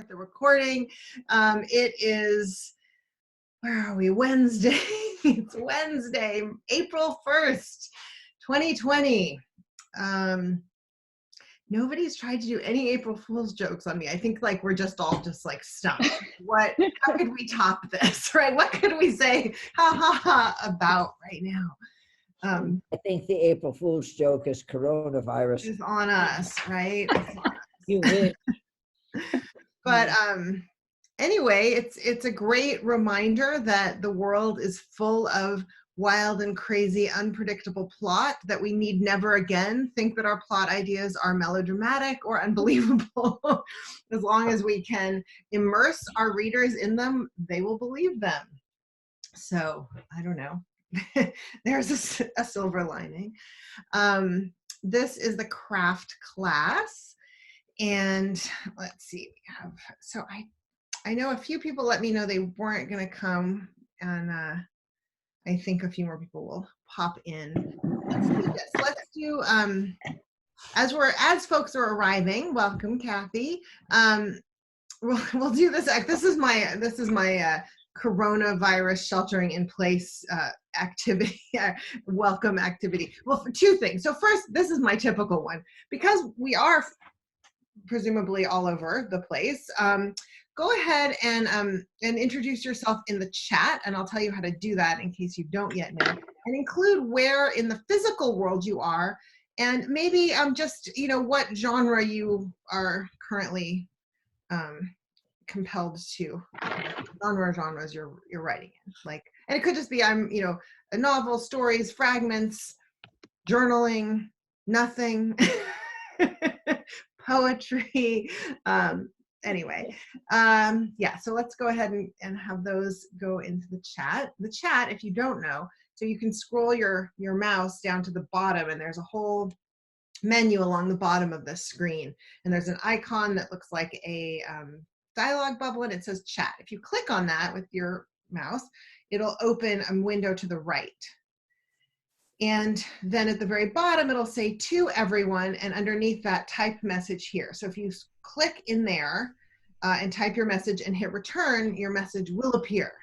start the recording. It is, where are we? Wednesday. It's Wednesday, April 1st, 2020. Nobody's tried to do any April Fool's jokes on me. I think like we're just all just like stumped. How could we top this, right? What could we say ha ha ha about right now? I think the April Fool's joke is coronavirus. It's on us, right? You win. But anyway, it's a great reminder that the world is full of wild and crazy, unpredictable plot that we need never again think that our plot ideas are melodramatic or unbelievable. As long as we can immerse our readers in them, they will believe them. So I don't know. There's a silver lining. This is the craft class. And let's see, so I know a few people let me know they weren't going to come, and I think a few more people will pop in. Let's do this. Let's do, as folks are arriving, welcome, Kathy. We'll do this. This is my coronavirus sheltering in place activity, welcome activity. Well, for two things. So first, this is my typical one. Because we are presumably all over the place, go ahead and introduce yourself in the chat, and I'll tell you how to do that in case you don't yet know, and include where in the physical world you are, and maybe just what genre you are currently compelled to, genres you're writing in, like, and it could just be a novel, stories, fragments, journaling, nothing. Poetry. Anyway, yeah, so let's go ahead and have those go into the chat. The chat, if you don't know, so you can scroll your mouse down to the bottom, and there's a whole menu along the bottom of the screen, and there's an icon that looks like a dialog bubble, and it says chat. If you click on that with your mouse, it'll open a window to the right. And then at the very bottom, it'll say to everyone, and underneath that, type message here. So if you click in there and type your message and hit return, your message will appear.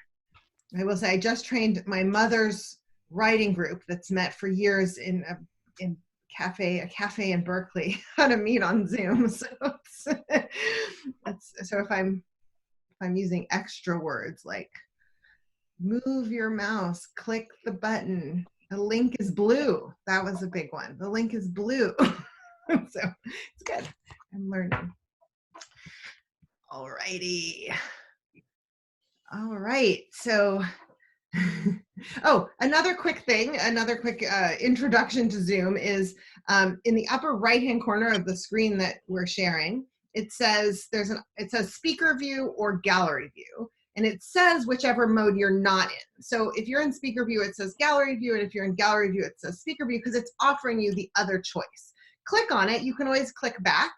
I will say I just trained my mother's writing group that's met for years in a cafe in Berkeley how to meet on Zoom. So so if I'm using extra words like move your mouse, click the button. The link is blue. That was a big one. The link is blue. So it's good. I'm learning. All righty. All right. So, another quick introduction to Zoom is in the upper right-hand corner of the screen that we're sharing. It says speaker view or gallery view. And it says whichever mode you're not in. So if you're in speaker view, it says gallery view. And if you're in gallery view, it says speaker view, because it's offering you the other choice. Click on it. You can always click back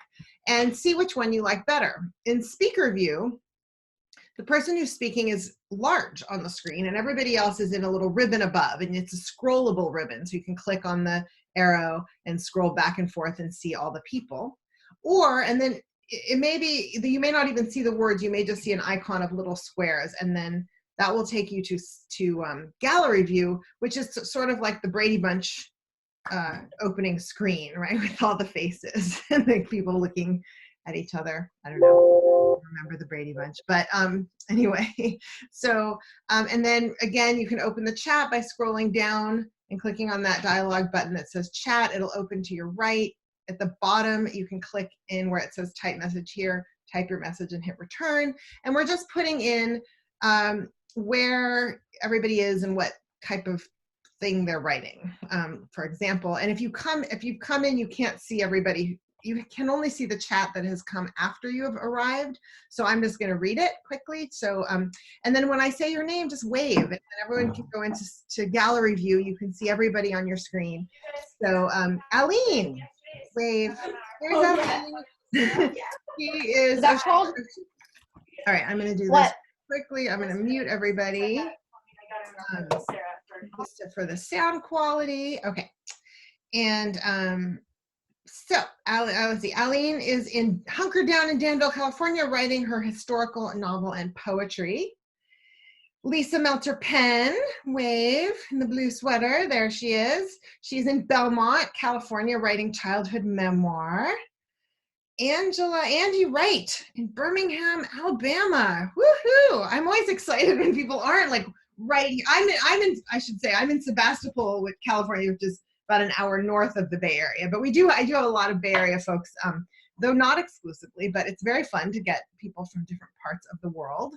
and see which one you like better. In speaker view, the person who's speaking is large on the screen, and everybody else is in a little ribbon above, and it's a scrollable ribbon. So you can click on the arrow and scroll back and forth and see all the people. And then it may be that you may not even see the words. You may just see an icon of little squares, and then that will take you to gallery view, which is sort of like the Brady Bunch opening screen, right, with all the faces and the people looking at each other. I don't know. I don't remember the Brady Bunch, but anyway. So and then again, you can open the chat by scrolling down and clicking on that dialog button that says chat. It'll open to your right. At the bottom, you can click in where it says type message here, type your message and hit return. And we're just putting in where everybody is and what type of thing they're writing, for example. And if you've come in, you can't see everybody. You can only see the chat that has come after you have arrived. So I'm just going to read it quickly. So, and then when I say your name, just wave, and then everyone can go into gallery view. You can see everybody on your screen. So, Aline. Wave. There's Aline. She is. Is that called? All right, I'm going to do this quickly. I'm going to mute everybody just for the sound quality. Okay, and So, let's see. Aline is hunkered down in Danville, California, writing her historical novel and poetry. Lisa Melter Penn, wave in the blue sweater. There she is. She's in Belmont, California, writing childhood memoir. Angie Wright in Birmingham, Alabama. Woohoo! I'm always excited when people aren't like right. I should say I'm in Sebastopol, with California, which is about an hour north of the Bay Area. But I do have a lot of Bay Area folks, though not exclusively, but it's very fun to get people from different parts of the world.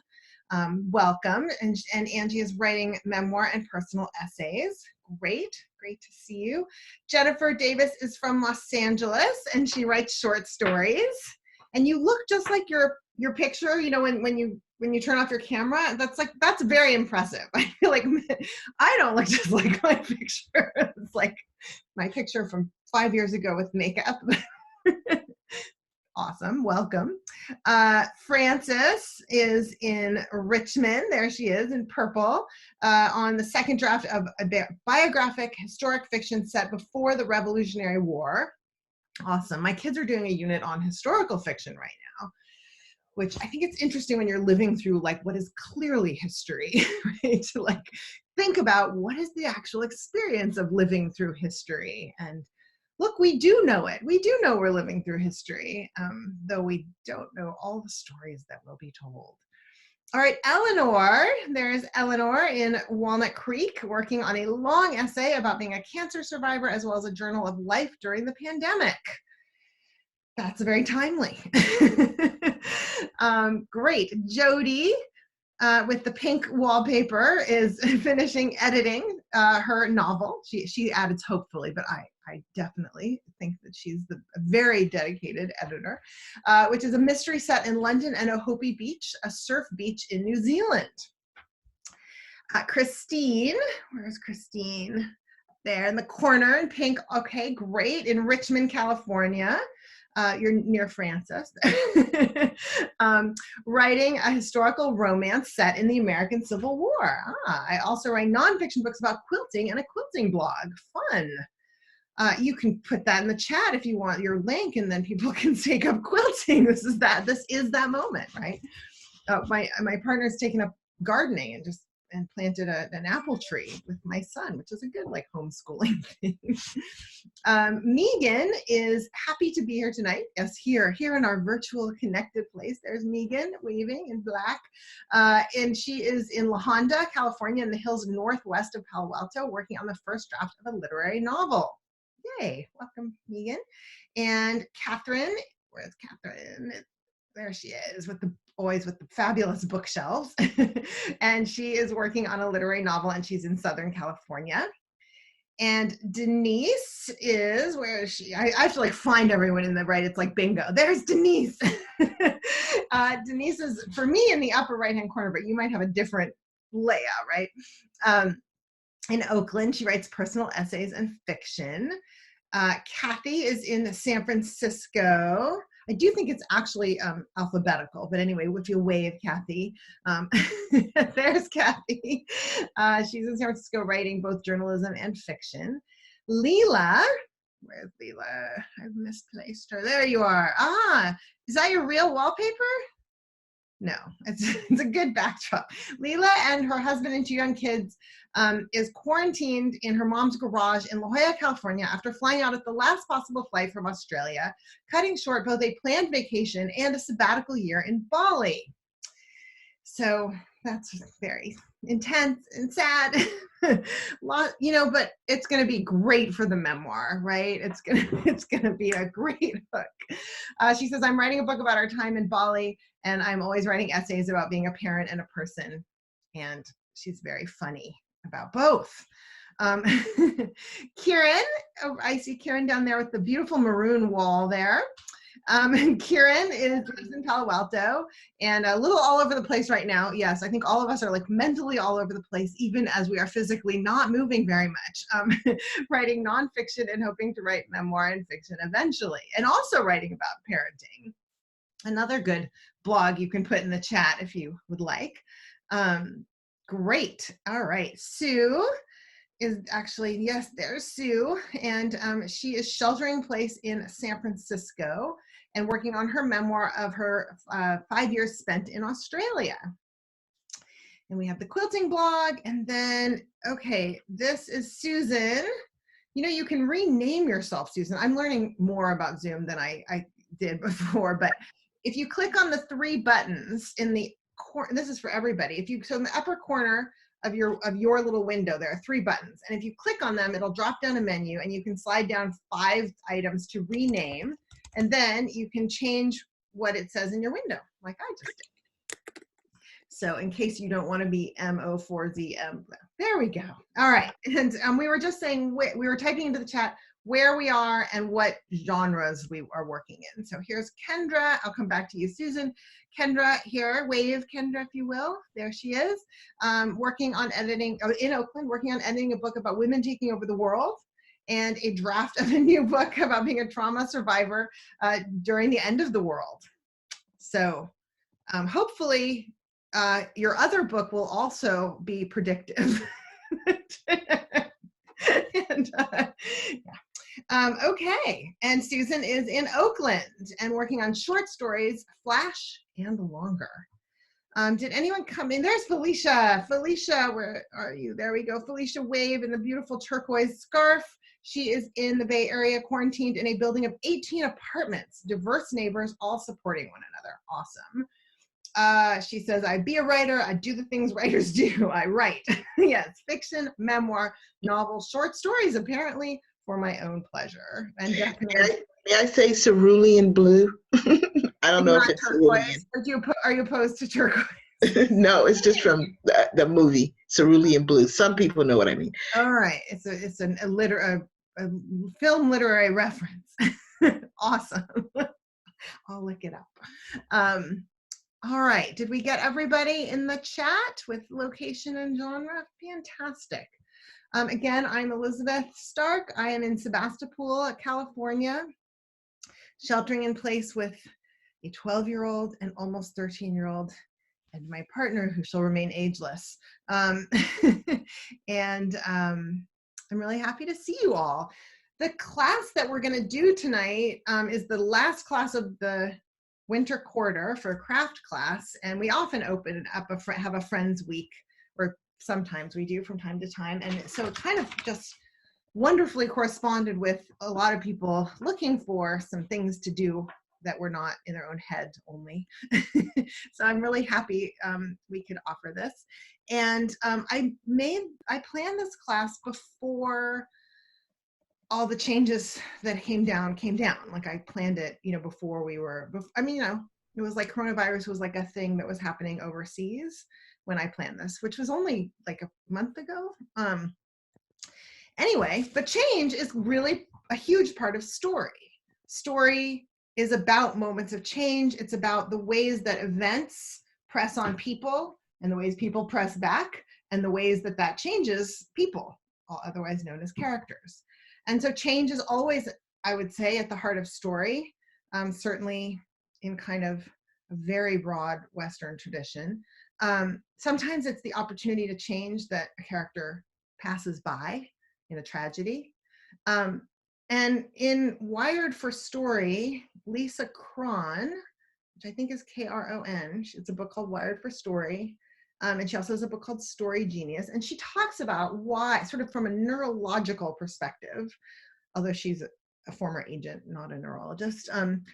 Welcome. And Angie is writing memoir and personal essays. Great to see you. Jennifer Davis is from Los Angeles, and she writes short stories. And you look just like your picture, you know, when you turn off your camera. That's very impressive. I feel like I don't look just like my picture. It's like my picture from 5 years ago with makeup. Awesome, welcome. Frances is in Richmond. There she is in purple, on the second draft of a biographic historic fiction set before the Revolutionary War. Awesome. My kids are doing a unit on historical fiction right now, which I think it's interesting when you're living through like what is clearly history, right? To like think about what is the actual experience of living through history. And look, we do know it. We do know we're living through history, though we don't know all the stories that will be told. All right, Eleanor. There's Eleanor in Walnut Creek, working on a long essay about being a cancer survivor, as well as a journal of life during the pandemic. That's very timely. Great. Jody, with the pink wallpaper, is finishing editing her novel. She adds hopefully, but I definitely think that she's a very dedicated editor, which is a mystery set in London and Ohope Beach, a surf beach in New Zealand. Christine, where's Christine? There in the corner in pink. Okay, great. In Richmond, California. You're near Frances. Writing a historical romance set in the American Civil War. I also write nonfiction books about quilting and a quilting blog. Fun. You can put that in the chat if you want your link, and then people can take up quilting. This is that moment, right? My partner's taken up gardening and planted an apple tree with my son, which is a good like homeschooling thing. Megan is happy to be here tonight. Yes, here in our virtual connected place. There's Megan waving in black. And she is in La Honda, California, in the hills northwest of Palo Alto, working on the first draft of a literary novel. Yay, welcome, Megan. And Catherine, where's Catherine? There she is, always with the fabulous bookshelves. And she is working on a literary novel, and she's in Southern California. And Denise is, where is she? I have to like find everyone in the right. It's like bingo. There's Denise. Denise is, for me, in the upper right-hand corner, but you might have a different layout, right? In Oakland, she writes personal essays and fiction. Kathy is in San Francisco. I do think it's actually alphabetical, but anyway, if you wave, Kathy. There's Kathy. She's in San Francisco writing both journalism and fiction. Leela, where's Leela? I've misplaced her. There you are. Is that your real wallpaper? No, it's a good backdrop. Leela and her husband and 2 young kids is quarantined in her mom's garage in La Jolla, California, after flying out at the last possible flight from Australia, cutting short both a planned vacation and a sabbatical year in Bali. So that's very intense and sad. But it's going to be great for the memoir, right? It's going to be a great book. She says, I'm writing a book about our time in Bali, and I'm always writing essays about being a parent and a person. And she's very funny about both. Kieran, I see Kieran down there with the beautiful maroon wall there. Kieran lives in Palo Alto and a little all over the place right now. Yes, I think all of us are like mentally all over the place, even as we are physically not moving very much. Writing nonfiction and hoping to write memoir and fiction eventually, and also writing about parenting. Another good blog you can put in the chat if you would like. Great. All right. Sue is actually, yes, there's Sue, and she is sheltering in place in San Francisco and working on her memoir of her 5 years spent in Australia. And we have the quilting blog, and then, okay, this is Susan. You know, you can rename yourself, Susan. I'm learning more about Zoom than I did before, but if you click on the 3 buttons in the corner, this is for everybody. So in the upper corner of your little window, there are 3 buttons, and if you click on them, it'll drop down a menu, and you can slide down 5 items to rename, and then you can change what it says in your window, like I just did. So in case you don't want to be MO4ZM, there we go. All right, and we were just saying, we were typing into the chat where we are and what genres we are working in. So here's Kendra. I'll come back to you, Susan. Kendra here, wave Kendra, if you will. There she is, working on editing, in Oakland, working on editing a book about women taking over the world and a draft of a new book about being a trauma survivor during the end of the world. So hopefully your other book will also be predictive. And, yeah. Okay, and Susan is in Oakland and working on short stories, flash and longer. Did anyone come in? There's Felicia. Felicia, where are you? There we go. Felicia wave in the beautiful turquoise scarf. She is in the Bay Area, quarantined in a building of 18 apartments, diverse neighbors, all supporting one another. Awesome. She says, I'd be a writer. I do the things writers do. I write. Yes, fiction, memoir, novel, short stories, apparently for my own pleasure. And definitely. May I say cerulean blue? I don't know if it's turquoise. Are you opposed to turquoise? No, it's just from the movie Cerulean Blue. Some people know what I mean. All right, it's a film literary reference. Awesome. I'll look it up. All right, did we get everybody in the chat with location and genre? Fantastic. Again, I'm Elizabeth Stark. I am in Sebastopol, California, sheltering in place with a 12-year-old and almost 13-year-old and my partner, who shall remain ageless. And I'm really happy to see you all. The class that we're going to do tonight is the last class of the winter quarter for a craft class, and we often open up have a friends week, or sometimes we do from time to time, and so it kind of just wonderfully corresponded with a lot of people looking for some things to do that were not in their own head only. So I'm really happy we could offer this, and I planned this class before all the changes that came down. Like I planned it, before we were, it was like coronavirus was like a thing that was happening overseas when I planned this, which was only like a month ago. Anyway, but change is really a huge part of story. Story is about moments of change. It's about the ways that events press on people and the ways people press back and the ways that changes people, otherwise known as characters. And so change is always, I would say, at the heart of story, certainly in kind of a very broad Western tradition. Sometimes it's the opportunity to change that a character passes by in a tragedy. And in Wired for Story, Lisa Cron, which I think is Kron, it's a book called Wired for Story. And she also has a book called Story Genius. And she talks about why, sort of from a neurological perspective, although she's a former agent, not a neurologist,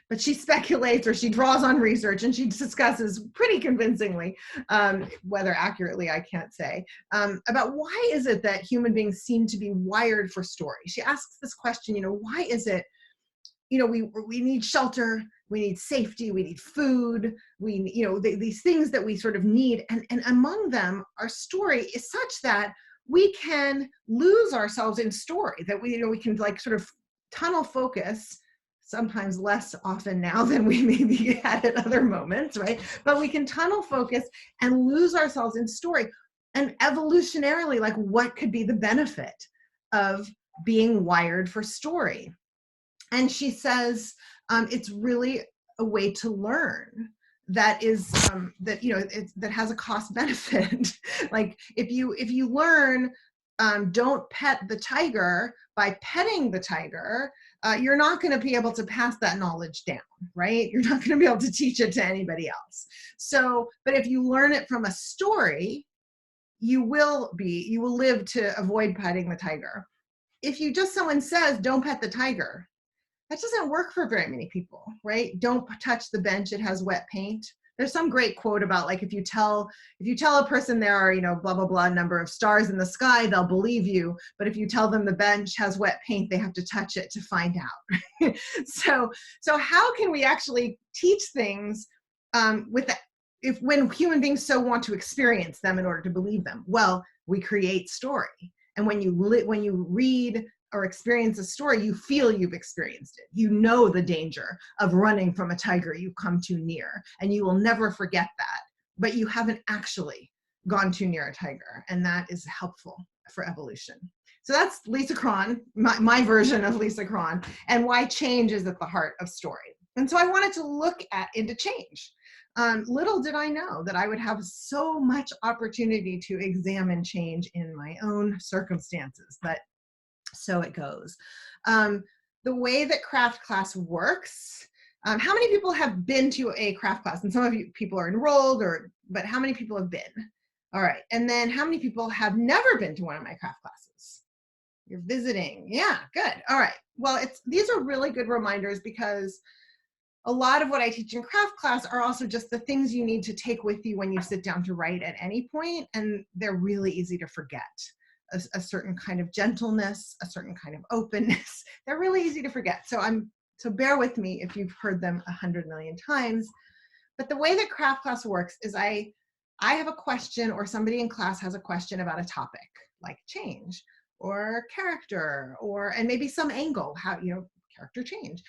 but she speculates, or she draws on research, and she discusses pretty convincingly, whether accurately I can't say, about why is it that human beings seem to be wired for story. She asks this question, why is it, we need shelter, we need safety, we need food, these things that we sort of need, and among them, our story is such that we can lose ourselves in story, that we can like sort of tunnel focus, sometimes less often now than we maybe had at other moments, right? But we can tunnel focus and lose ourselves in story. And evolutionarily, like, what could be the benefit of being wired for story? And she says it's really a way to learn that is that has a cost benefit. Like if you learn don't pet the tiger, by petting the tiger, you're not going to be able to pass that knowledge down, right? You're not going to be able to teach it to anybody else. So, but if you learn it from a story, you will live to avoid petting the tiger. If you just, someone says, don't pet the tiger, that doesn't work for very many people, right? Don't touch the bench, it has wet paint. There's some great quote about, like, if you tell a person there are, blah, blah, blah number of stars in the sky, they'll believe you. But if you tell them the bench has wet paint, they have to touch it to find out. So how can we actually teach things when human beings so want to experience them in order to believe them? Well, we create story. And when you read or experience a story, you feel you've experienced it. You know the danger of running from a tiger you come too near, and you will never forget that, but you haven't actually gone too near a tiger, and that is helpful for evolution. So that's Lisa Cron, my version of Lisa Cron, and why change is at the heart of story. And so I wanted to look into change. Little did I know that I would have so much opportunity to examine change in my own circumstances, but so it goes. The way that craft class works, how many people have been to a craft class? And some of you people are enrolled, but how many people have been? All right, and then how many people have never been to one of my craft classes? You're visiting, yeah, good. All right, well, these are really good reminders, because a lot of what I teach in craft class are also just the things you need to take with you when you sit down to write at any point, and they're really easy to forget. A certain kind of gentleness, a certain kind of openness. They're really easy to forget. So bear with me if you've heard them 100 million times. But the way that craft class works is I have a question, or somebody in class has a question about a topic, like change or character, and maybe some angle, how, character change,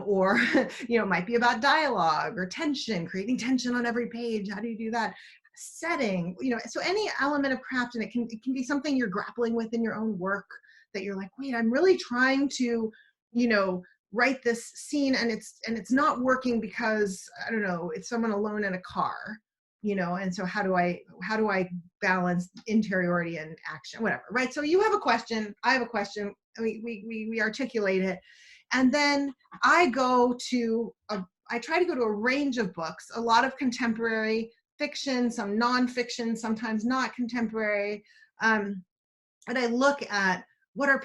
or, it might be about dialogue or tension, creating tension on every page. How do you do that? Setting, so any element of craft, and it can be something you're grappling with in your own work, that you're like, wait, I'm really trying to, write this scene, and it's not working because, I don't know, it's someone alone in a car, and so how do I balance interiority and action, whatever, right? So you have a question, I have a question, we articulate it, and then I try to go to a range of books, a lot of contemporary fiction, some nonfiction, sometimes not contemporary. And I look at what are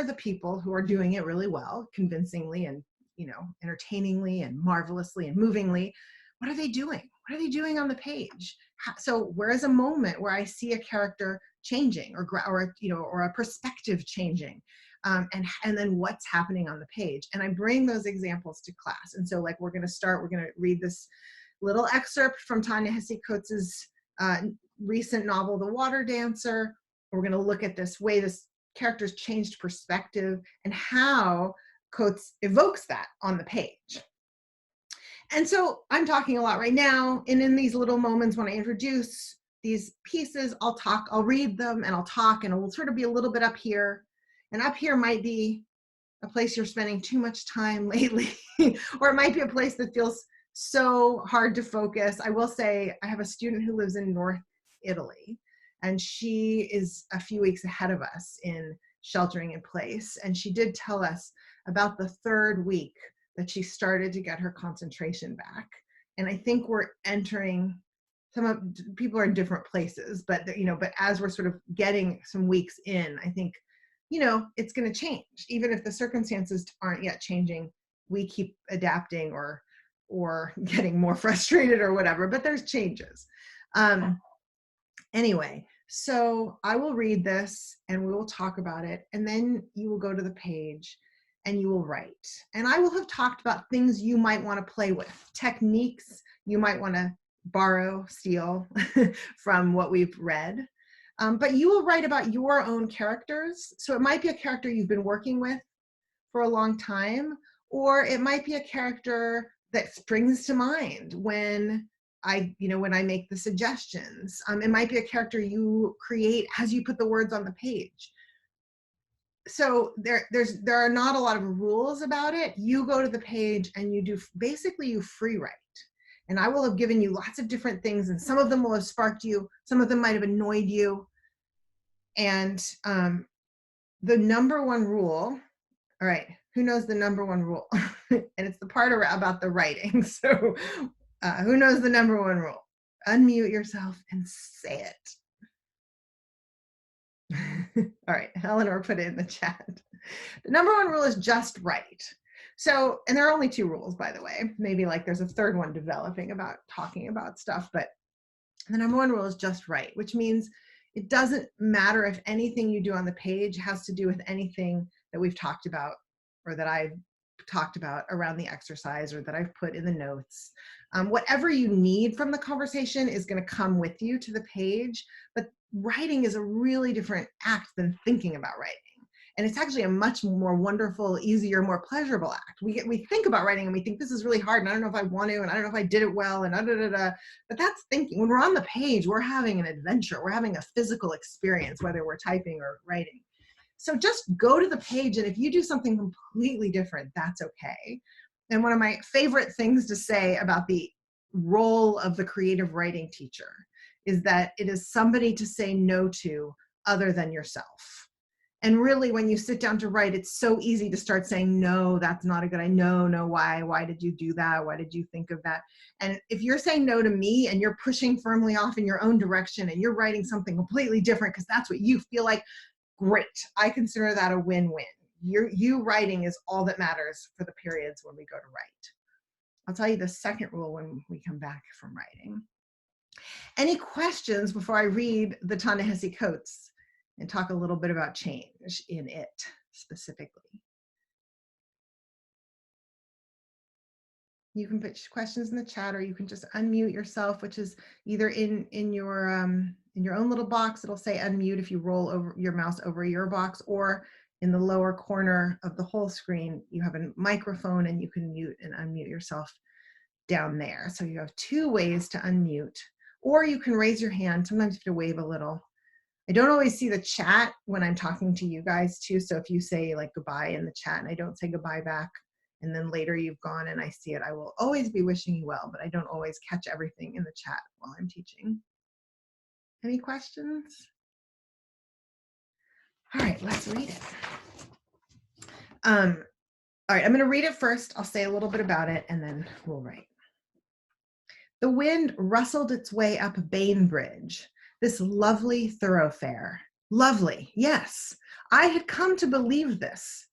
the people who are doing it really well, convincingly and, entertainingly and marvelously and movingly. What are they doing? What are they doing on the page? So where is a moment where I see a character changing or a perspective changing? And then what's happening on the page? And I bring those examples to class. And so, like, we're going to read this little excerpt from Ta-Nehisi Coates' recent novel, The Water Dancer. We're going to look at this way this character's changed perspective and how Coates evokes that on the page. And so I'm talking a lot right now, and in these little moments when I introduce these pieces, I'll read them and I'll talk, and it will sort of be a little bit up here. And up here might be a place you're spending too much time lately, or it might be a place that feels so hard to focus. I will say I have a student who lives in North Italy, and she is a few weeks ahead of us in sheltering in place. And she did tell us about the third week that she started to get her concentration back. And I think we're entering, people are in different places, but but as we're sort of getting some weeks in, I think, it's going to change. Even if the circumstances aren't yet changing, we keep adapting or getting more frustrated or whatever, but there's changes. Anyway, so I will read this and we will talk about it, and then you will go to the page and you will write. And I will have talked about things you might want to play with, techniques you might want to steal from what we've read. But you will write about your own characters. So it might be a character you've been working with for a long time, or it might be a character that springs to mind when I make the suggestions. It might be a character you create as you put the words on the page. So there are not a lot of rules about it. You go to the page and you free write. And I will have given you lots of different things, and some of them will have sparked you, some of them might have annoyed you. And the number one rule, all right, who knows the number one rule? And it's the part about the writing. So who knows the number one rule? Unmute yourself and say it. All right, Eleanor put it in the chat. The number one rule is just write. So, and there are only 2 rules, by the way. Maybe like there's a third one developing about talking about stuff, but the number one rule is just write, which means it doesn't matter if anything you do on the page has to do with anything that we've talked about or that I've talked about around the exercise or that I've put in the notes. Whatever you need from the conversation is going to come with you to the page, but writing is a really different act than thinking about writing. And it's actually a much more wonderful, easier, more pleasurable act. We think about writing and we think this is really hard and I don't know if I want to and I don't know if I did it well and but that's thinking. When we're on the page, we're having an adventure. We're having a physical experience, whether we're typing or writing. So just go to the page, and if you do something completely different, that's okay. And one of my favorite things to say about the role of the creative writing teacher is that it is somebody to say no to other than yourself. And really, when you sit down to write, it's so easy to start saying, no, that's not a good idea. No, why did you do that? Why did you think of that? And if you're saying no to me and you're pushing firmly off in your own direction and you're writing something completely different because that's what you feel like, great. I consider that a win-win. You writing is all that matters for the periods when we go to write. I'll tell you the second rule when we come back from writing. Any questions before I read the Ta-Nehisi Coates and talk a little bit about change in it specifically? You can put questions in the chat, or you can just unmute yourself, which is either in your own little box. It'll say unmute if you roll over your mouse over your box, or in the lower corner of the whole screen, you have a microphone and you can mute and unmute yourself down there. So you have 2 ways to unmute, or you can raise your hand. Sometimes you have to wave a little. I don't always see the chat when I'm talking to you guys too. So if you say like goodbye in the chat and I don't say goodbye back, and then later you've gone and I see it, I will always be wishing you well, but I don't always catch everything in the chat while I'm teaching. Any questions? All right, let's read it. All right, I'm going to read it first. I'll say a little bit about it and then we'll write. The wind rustled its way up Bainbridge, this lovely thoroughfare. Lovely, yes, I had come to believe this.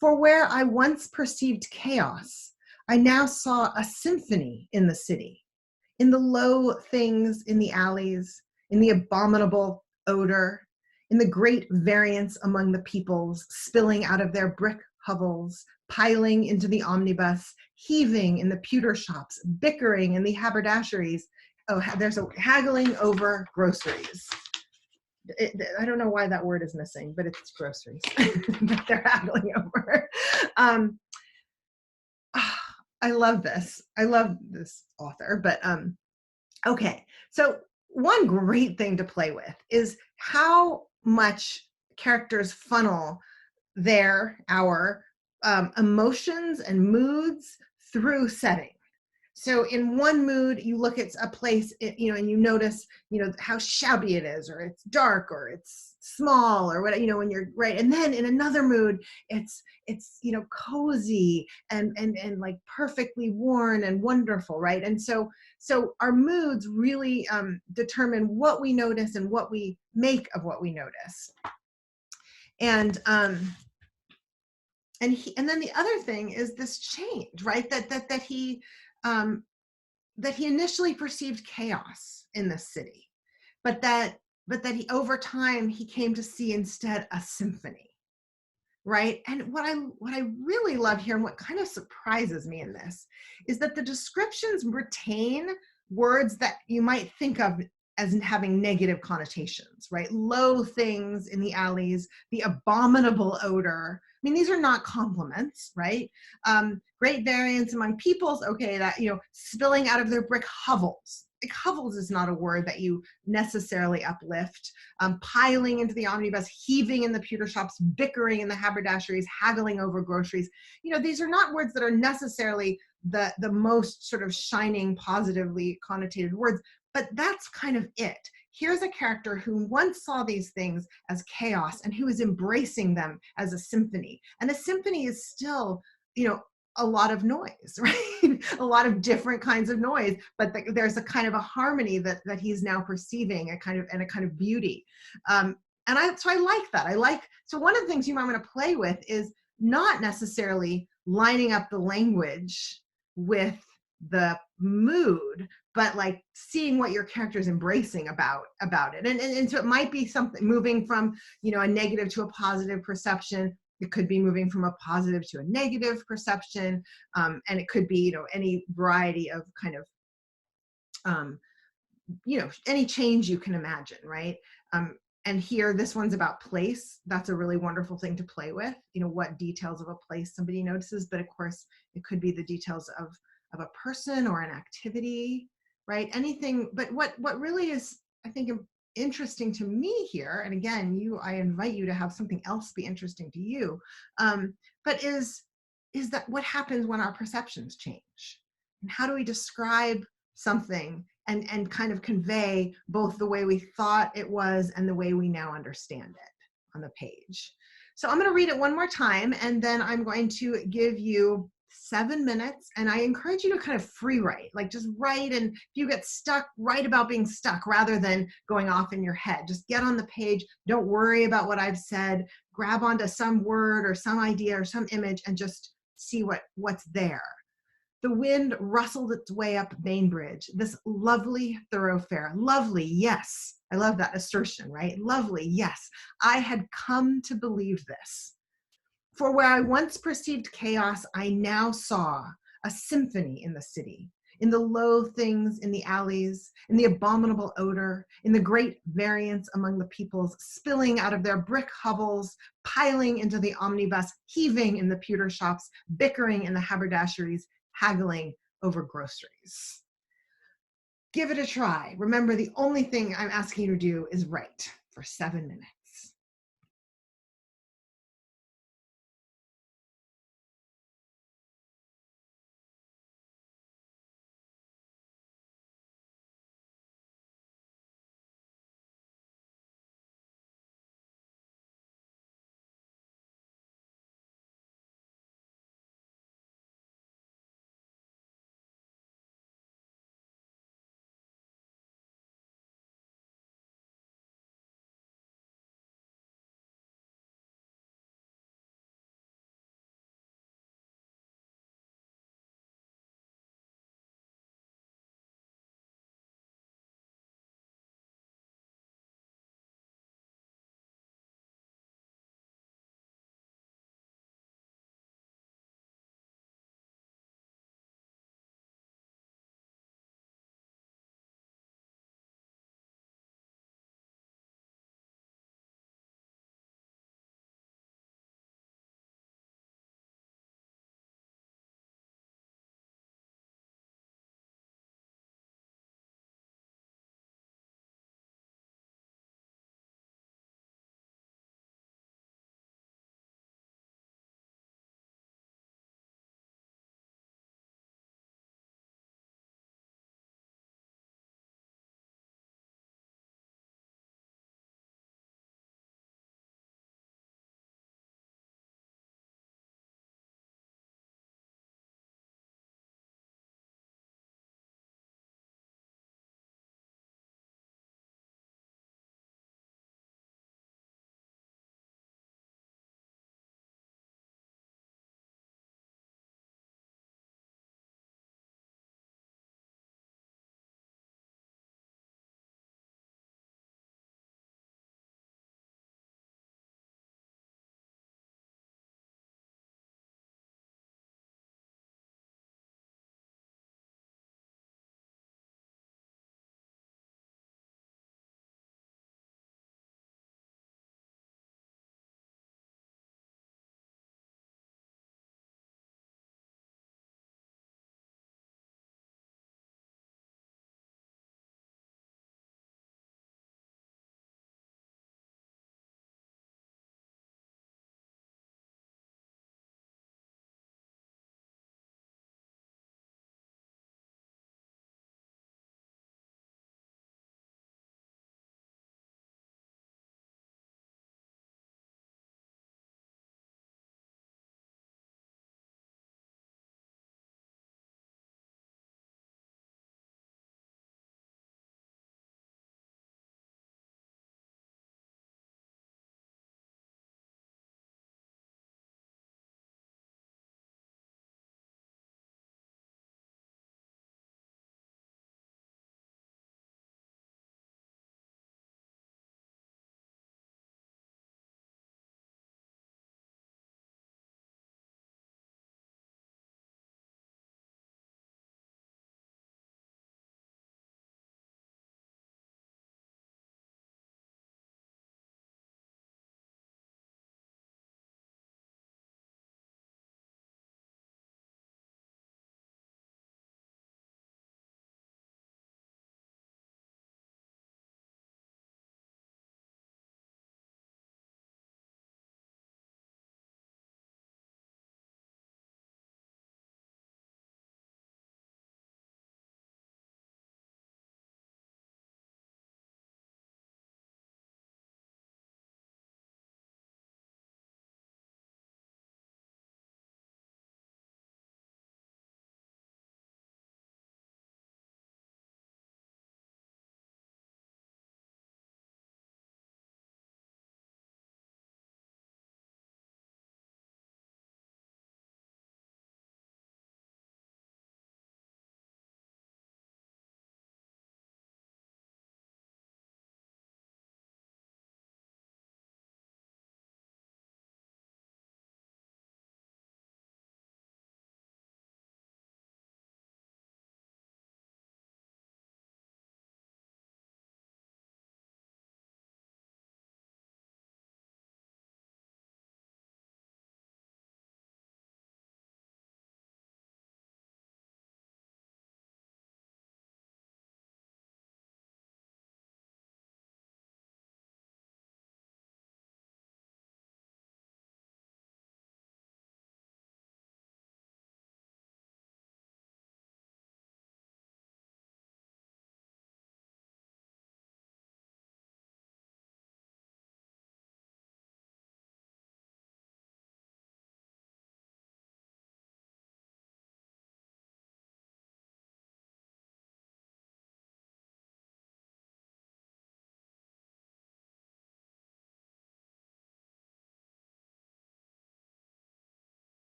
For where I once perceived chaos, I now saw a symphony in the city, in the low things in the alleys, in the abominable odor, in the great variance among the peoples spilling out of their brick hovels, piling into the omnibus, heaving in the pewter shops, bickering in the haberdasheries. Oh, there's a haggling over groceries. I don't know why that word is missing, but it's groceries that they're haggling over. I love this. I love this author, but okay. So one great thing to play with is how much characters funnel our emotions and moods through setting. So in one mood, you look at a place, and you notice, how shabby it is, or it's dark, or it's small, or what, when you're right. And then in another mood, it's cozy and like perfectly worn and wonderful, right? And so our moods really determine what we notice and what we make of what we notice. And then the other thing is this change, right? That he initially perceived chaos in the city, but that he, over time, he came to see instead a symphony, right? And what I really love here, and what kind of surprises me in this, is that the descriptions retain words that you might think of as having negative connotations, right? Low things in the alleys, the abominable odor. I mean, these are not compliments, right? Great variance among peoples, okay, that, spilling out of their brick hovels. Like, hovels is not a word that you necessarily uplift. Piling into the omnibus, heaving in the pewter shops, bickering in the haberdasheries, haggling over groceries. These are not words that are necessarily the most sort of shining, positively connotated words, but that's kind of it. here's a character who once saw these things as chaos and who is embracing them as a symphony. And a symphony is still, you know, a lot of noise, right? A lot of different kinds of noise, but there's a kind of a harmony that he's now perceiving, a kind of beauty. So I like that. So one of the things you might want to play with is not necessarily lining up the language with the mood, but like seeing what your character is embracing about it. And so it might be something moving from, you know, a negative to a positive perception. It could be moving from a positive to a negative perception. And it could be, you know, any variety of kind of, you know, any change you can imagine, right? And here, this one's about place. That's a really wonderful thing to play with. You know, what details of a place somebody notices, but of course, it could be the details of a person or an activity, right? Anything. But what really is, I think, interesting to me here, and again, I invite you to have something else be interesting to you, but is that what happens when our perceptions change, and how do we describe something and kind of convey both the way we thought it was and the way we now understand it on the page. So I'm going to read it one more time, and then I'm going to give you 7 minutes, and I encourage you to kind of free write, like just write, and if you get stuck, write about being stuck rather than going off in your head. Just get on the page, don't worry about what I've said, grab onto some word or some idea or some image and just see what's there. The wind rustled its way up Bainbridge, this lovely thoroughfare. Lovely, yes. I love that assertion, right? Lovely, yes. I had come to believe this. For where I once perceived chaos, I now saw a symphony in the city, in the low things in the alleys, in the abominable odor, in the great variance among the peoples spilling out of their brick hovels, piling into the omnibus, heaving in the pewter shops, bickering in the haberdasheries, haggling over groceries. Give it a try. Remember, the only thing I'm asking you to do is write for 7 minutes.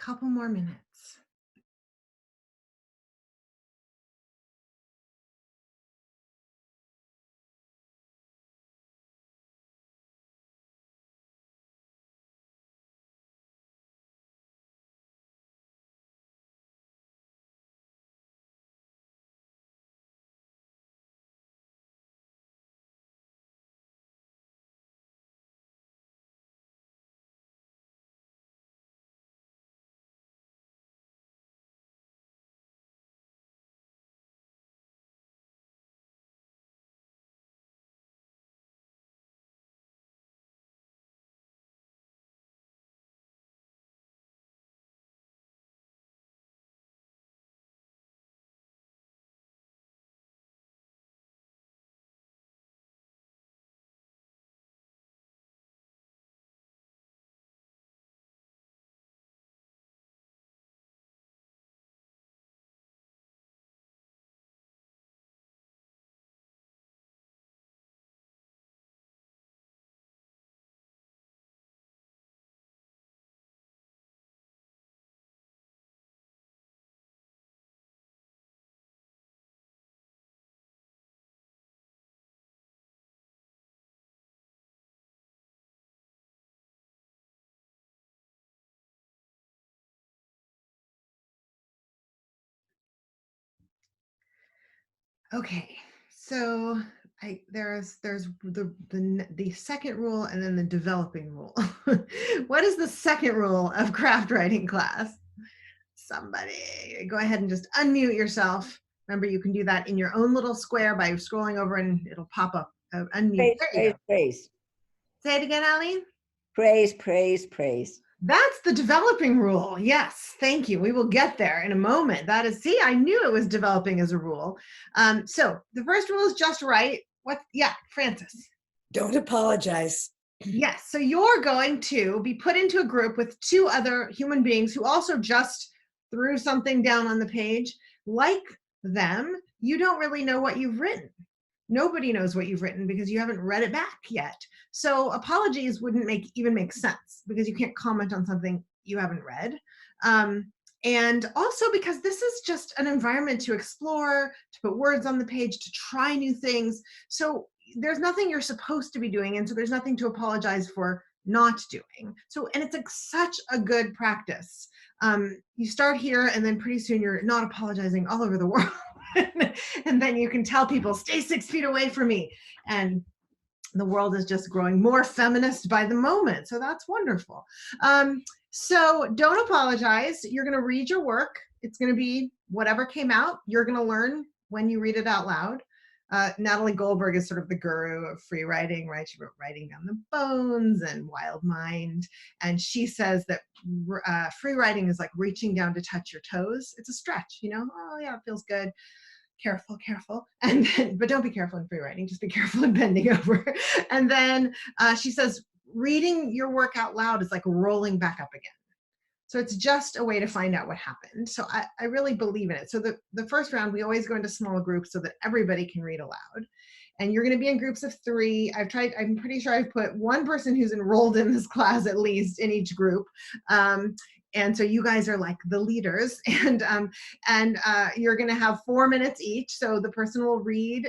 couple more minutes. Okay, so there's the second rule and then the developing rule. What is the second rule of craft writing class? Somebody go ahead and just unmute yourself. Remember, you can do that in your own little square by scrolling over and it'll pop up. Unmute. Praise, There you praise, go. praise. Say it again, Aline. Praise, praise, praise. That's the developing rule. Yes, thank you. We will get there in a moment. That is, see, I knew it was developing as a rule. So the first rule is just right. What? Yeah, Francis. Don't apologize. Yes, so you're going to be put into a group with two other human beings who also just threw something down on the page. Like them, you don't really know what you've written. Nobody knows what you've written because you haven't read it back yet. So apologies wouldn't even make sense because you can't comment on something you haven't read. And also because this is just an environment to explore, to put words on the page, to try new things. So there's nothing you're supposed to be doing, and so there's nothing to apologize for not doing. So, and it's such a good practice. You start here, and then pretty soon you're not apologizing all over the world. And then you can tell people, stay 6 feet away from me. And the world is just growing more feminist by the moment. So that's wonderful. So don't apologize. You're going to read your work. It's going to be whatever came out. You're going to learn when you read it out loud. Natalie Goldberg is sort of the guru of free writing, right? She wrote Writing Down the Bones and Wild Mind. And she says that free writing is like reaching down to touch your toes. It's a stretch, oh yeah, it feels good. Careful. And then, but don't be careful in free writing, just be careful in bending over. And then she says, reading your work out loud is like rolling back up again. So it's just a way to find out what happened. So I really believe in it. So the first round, we always go into small groups so that everybody can read aloud. And you're going to be in groups of 3. I'm pretty sure I've put one person who's enrolled in this class at least in each group. And so you guys are like the leaders, and you're going to have 4 minutes each. So the first person will read,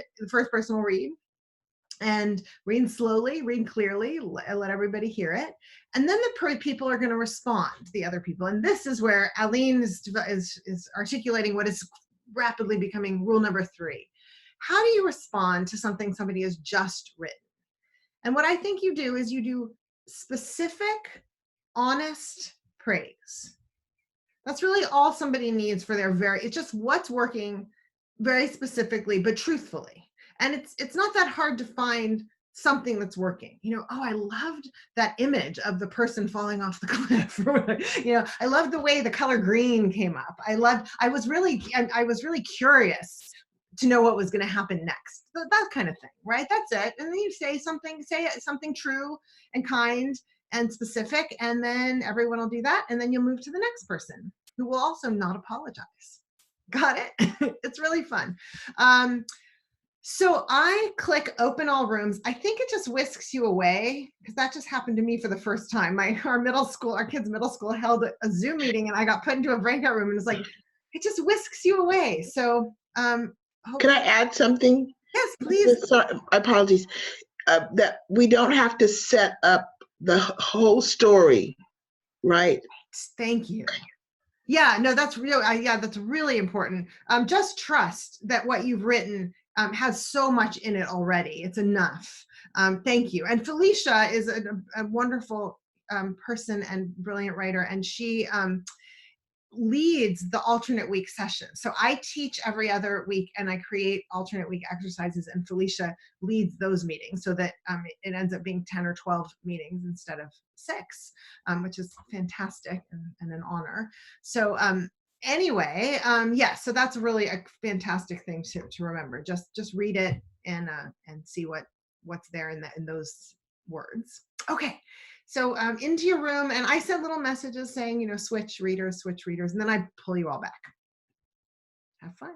and read slowly, read clearly, let everybody hear it. And then the people are going to respond to the other people. And this is where Aline is articulating what is rapidly becoming rule number 3. How do you respond to something somebody has just written? And what I think you do is you do specific, honest praise. That's really all somebody needs for it's just what's working very specifically, but truthfully. And it's not that hard to find something that's working. Oh, I loved that image of the person falling off the cliff. I loved the way the color green came up. I was really curious to know what was going to happen next. That kind of thing, right? That's it. And then you say something true and kind and specific, and then everyone will do that, and then you'll move to the next person who will also not apologize. Got it? It's really fun. So I click open all rooms. I think it just whisks you away because that just happened to me for the first time. Our kids' middle school held a Zoom meeting and I got put into a breakout room and it's like, it just whisks you away. So, Can I add something? yes, please. Sorry, apologies. That we don't have to set up the whole story, right? Thank you. Yeah, no, that's real. Yeah, that's really important. Just trust that what you've written has so much in it already. It's enough. Thank you. And Felicia is a wonderful person and brilliant writer, and she leads the alternate week session. So I teach every other week and I create alternate week exercises, and Felicia leads those meetings so that it ends up being 10 or 12 meetings instead of 6, which is fantastic and an honor. So anyway, yeah, so that's really a fantastic thing to remember. Just read it and see what's there in those words. Okay. So into your room, and I send little messages saying, switch readers, and then I pull you all back. Have fun.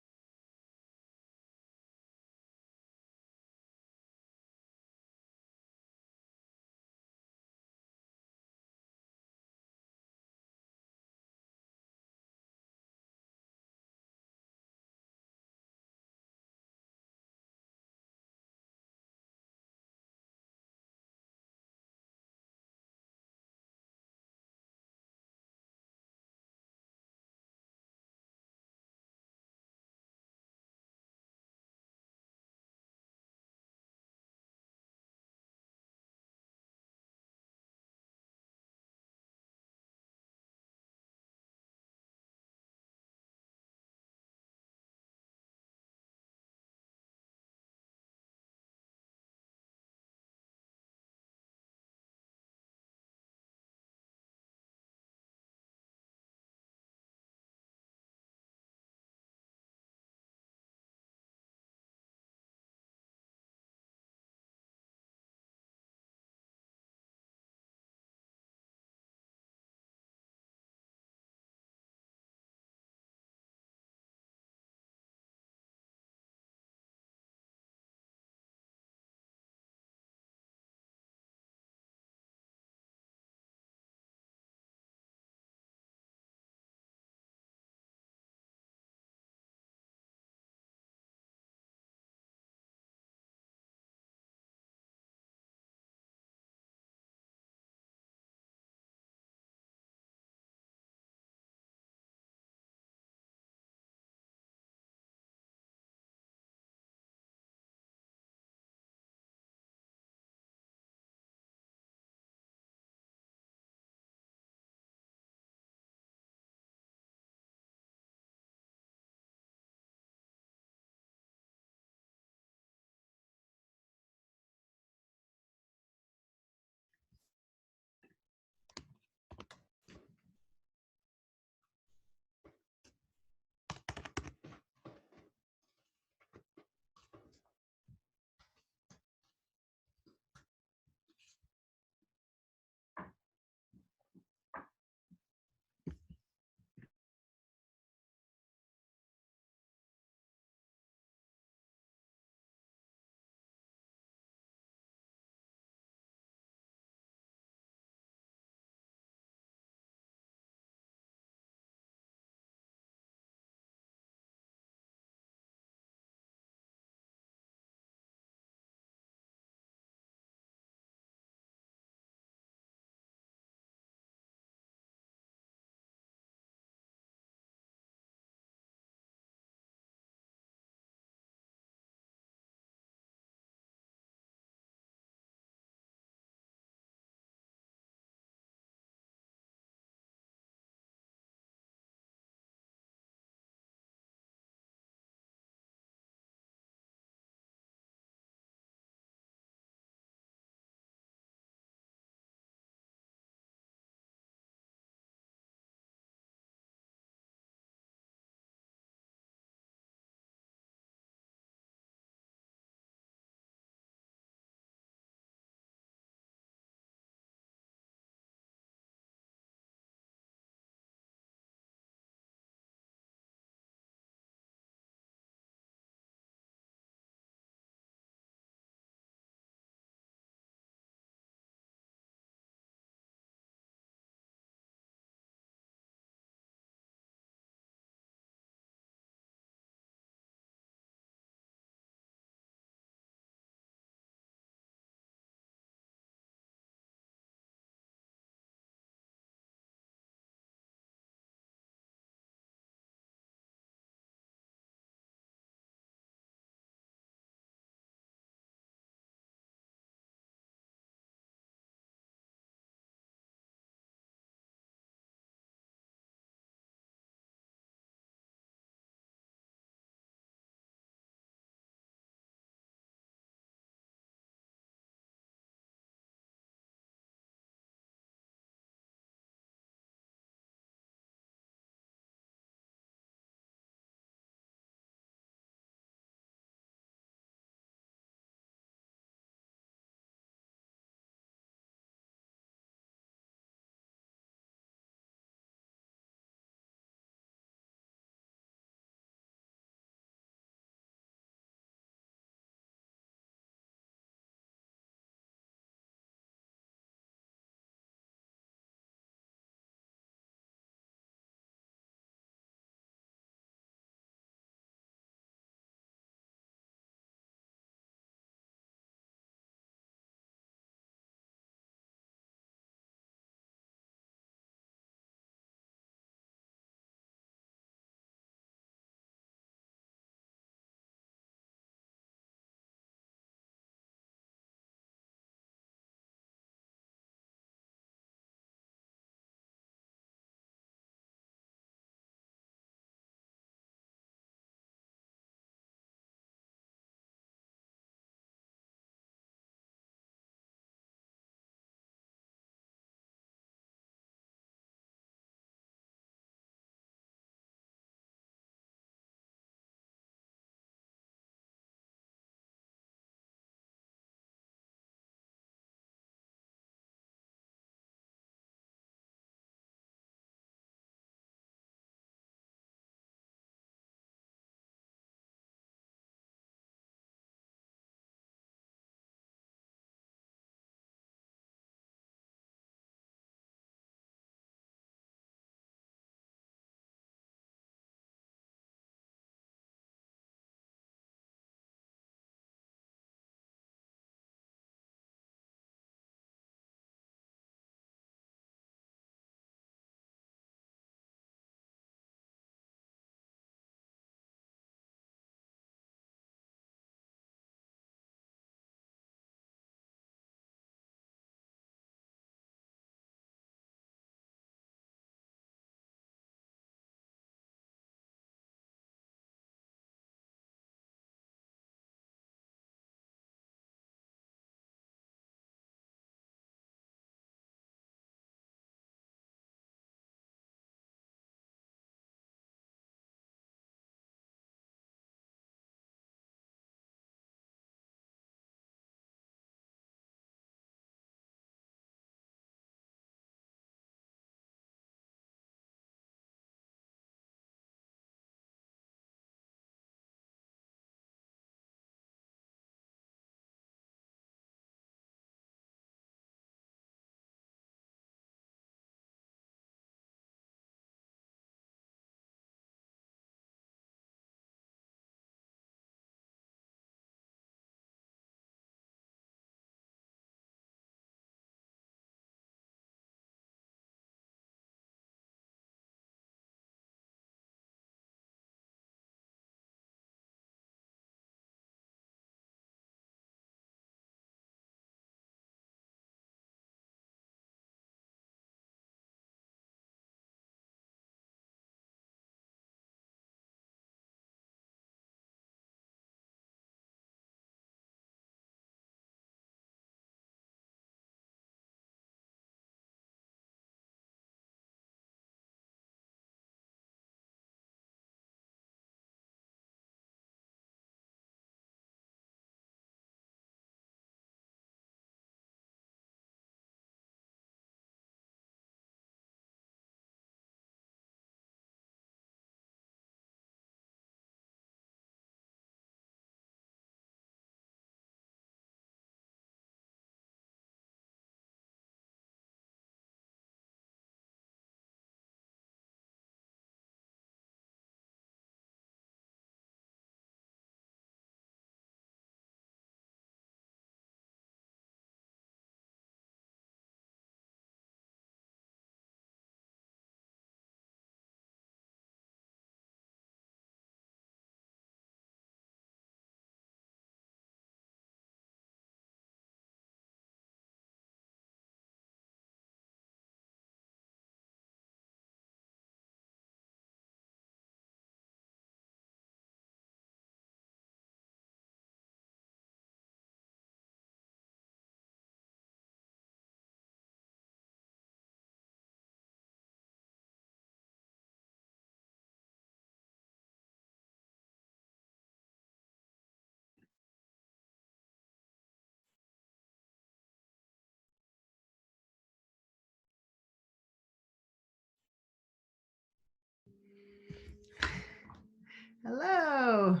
Hello.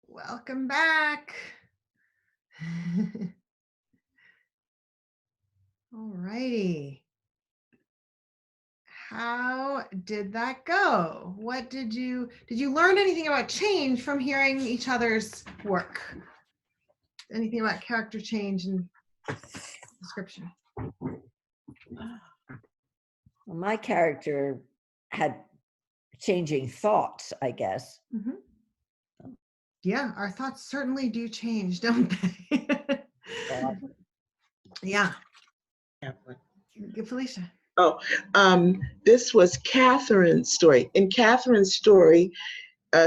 Welcome back. All righty. How did that go? What did you learn anything about change from hearing each other's work? Anything about character change and description? Well, my character had changing thoughts, I guess. Mhm. Yeah, our thoughts certainly do change, don't they? Yeah. Felicia. Oh, this was Catherine's story. In Catherine's story,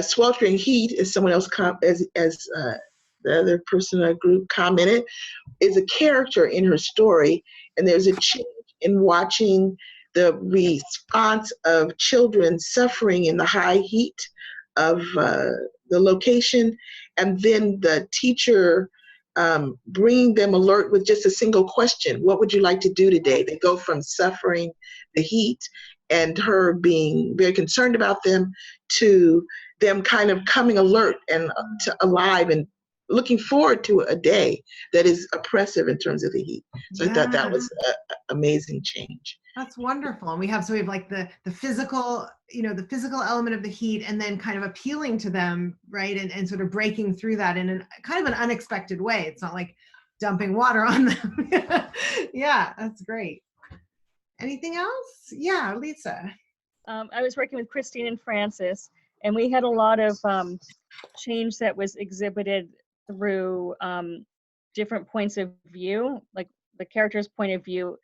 sweltering heat, as someone else the other person in our group commented, is a character in her story, and there's a change in watching the response of children suffering in the high heat of the location, and then the teacher bringing them alert with just a single question: "What would you like to do today?" They go from suffering the heat and her being very concerned about them to them kind of coming alert and alive and looking forward to a day that is oppressive in terms of the heat. So I thought that was an amazing change. That's wonderful. And we have like the physical, the physical element of the heat, and then kind of appealing to them, right? And sort of breaking through that in kind of an unexpected way. It's not like dumping water on them. Yeah, that's great. Anything else? Yeah, Lisa. I was working with Christine and Francis, and we had a lot of change that was exhibited through different points of view, like the character's point of view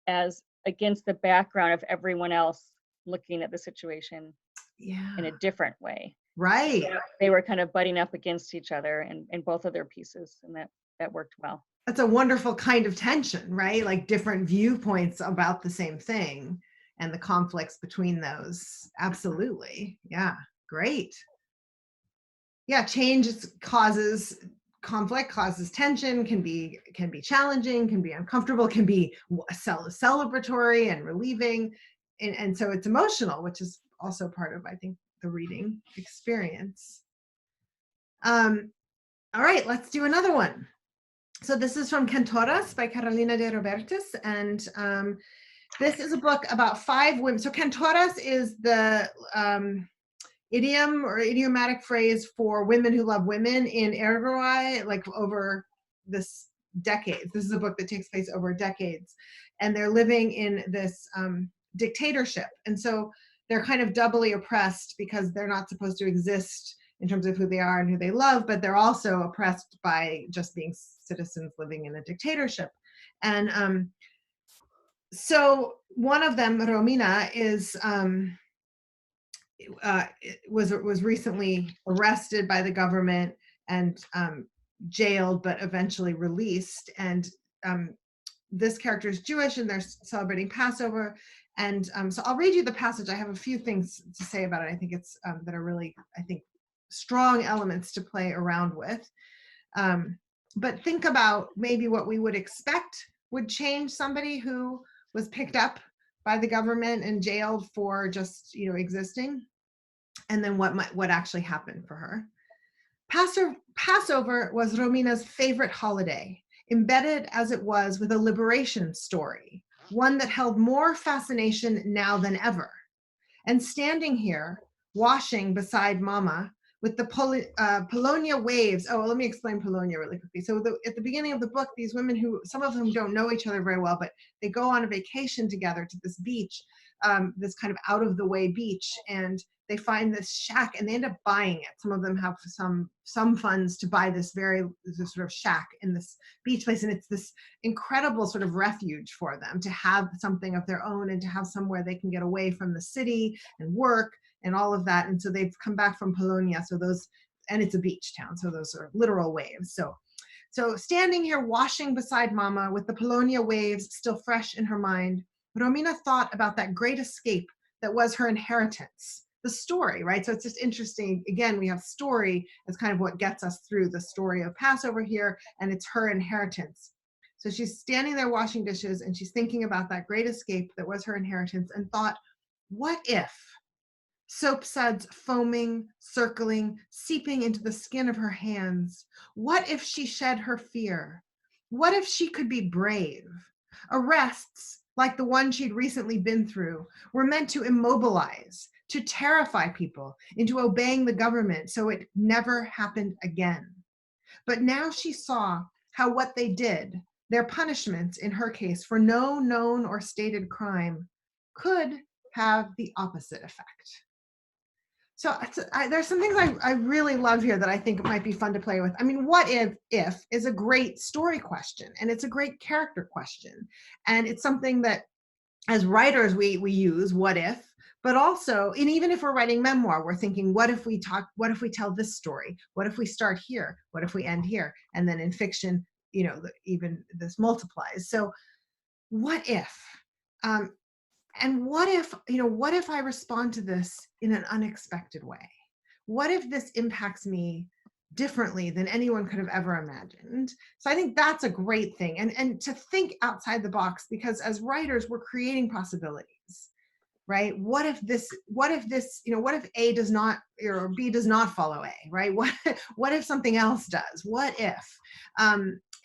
as against the background of everyone else looking at the situation in a different way. Right. So they were kind of butting up against each other in both of their pieces, and that worked well. That's a wonderful kind of tension, right? Like different viewpoints about the same thing and the conflicts between those. Absolutely. Yeah, great. Yeah, change causes conflict, causes tension, can be challenging, can be uncomfortable, can be celebratory and relieving. And so it's emotional, which is also part of, I think, the reading experience. All right, let's do another one. So this is from Cantoras by Carolina de Robertis, and this is a book about 5 women. So Cantoras is the idiom or idiomatic phrase for women who love women in Uruguay, like over this decades. This is a book that takes place over decades, and they're living in this dictatorship, and so they're kind of doubly oppressed because they're not supposed to exist in terms of who they are and who they love, but they're also oppressed by just being citizens living in a dictatorship. And so one of them, Romina, is was recently arrested by the government and jailed, but eventually released. And this character is Jewish, and they're celebrating Passover. And so I'll read you the passage. I have a few things to say about it. I think it's that are really, I think, strong elements to play around with. But think about maybe what we would expect would change somebody who was picked up by the government and jailed for just, existing, and then what actually happened for her. Passover was Romina's favorite holiday, embedded as it was with a liberation story, one that held more fascination now than ever. And standing here, washing beside Mama, with the Polonia waves. Oh, well, let me explain Polonia really quickly. So at the beginning of the book, these women some of them don't know each other very well, but they go on a vacation together to this beach, this kind of out of the way beach, and they find this shack and they end up buying it. Some of them have some funds to buy this sort of shack in this beach place, and it's this incredible sort of refuge for them to have something of their own and to have somewhere they can get away from the city and work and all of that. And so they've come back from Polonia, and it's a beach town, so those are literal waves. So standing here washing beside Mama with the Polonia waves still fresh in her mind, Romina thought about that great escape that was her inheritance, the story, right? So it's just interesting. Again, we have story as kind of what gets us through the story of Passover here, and it's her inheritance. So she's standing there washing dishes, and she's thinking about that great escape that was her inheritance, and thought, What if soapsuds foaming, circling, seeping into the skin of her hands? What if she shed her fear? What if she could be brave? Arrests, like the one she'd recently been through, were meant to immobilize, to terrify people into obeying the government so it never happened again. But now she saw how what they did, their punishments in her case for no known or stated crime, could have the opposite effect. So there's some things I really love here that I think might be fun to play with. I mean, what if is a great story question, and it's a great character question. And it's something that as writers we use what if, but also, and even if we're writing memoir, we're thinking, what if we tell this story? What if we start here? What if we end here? And then in fiction, even this multiplies. So what if? Um, and what if I respond to this in an unexpected way? What if this impacts me differently than anyone could have ever imagined? So I think that's a great thing. And to think outside the box, because as writers, we're creating possibilities, right? What if A does not, or B does not follow A, right? What if something else does? What if?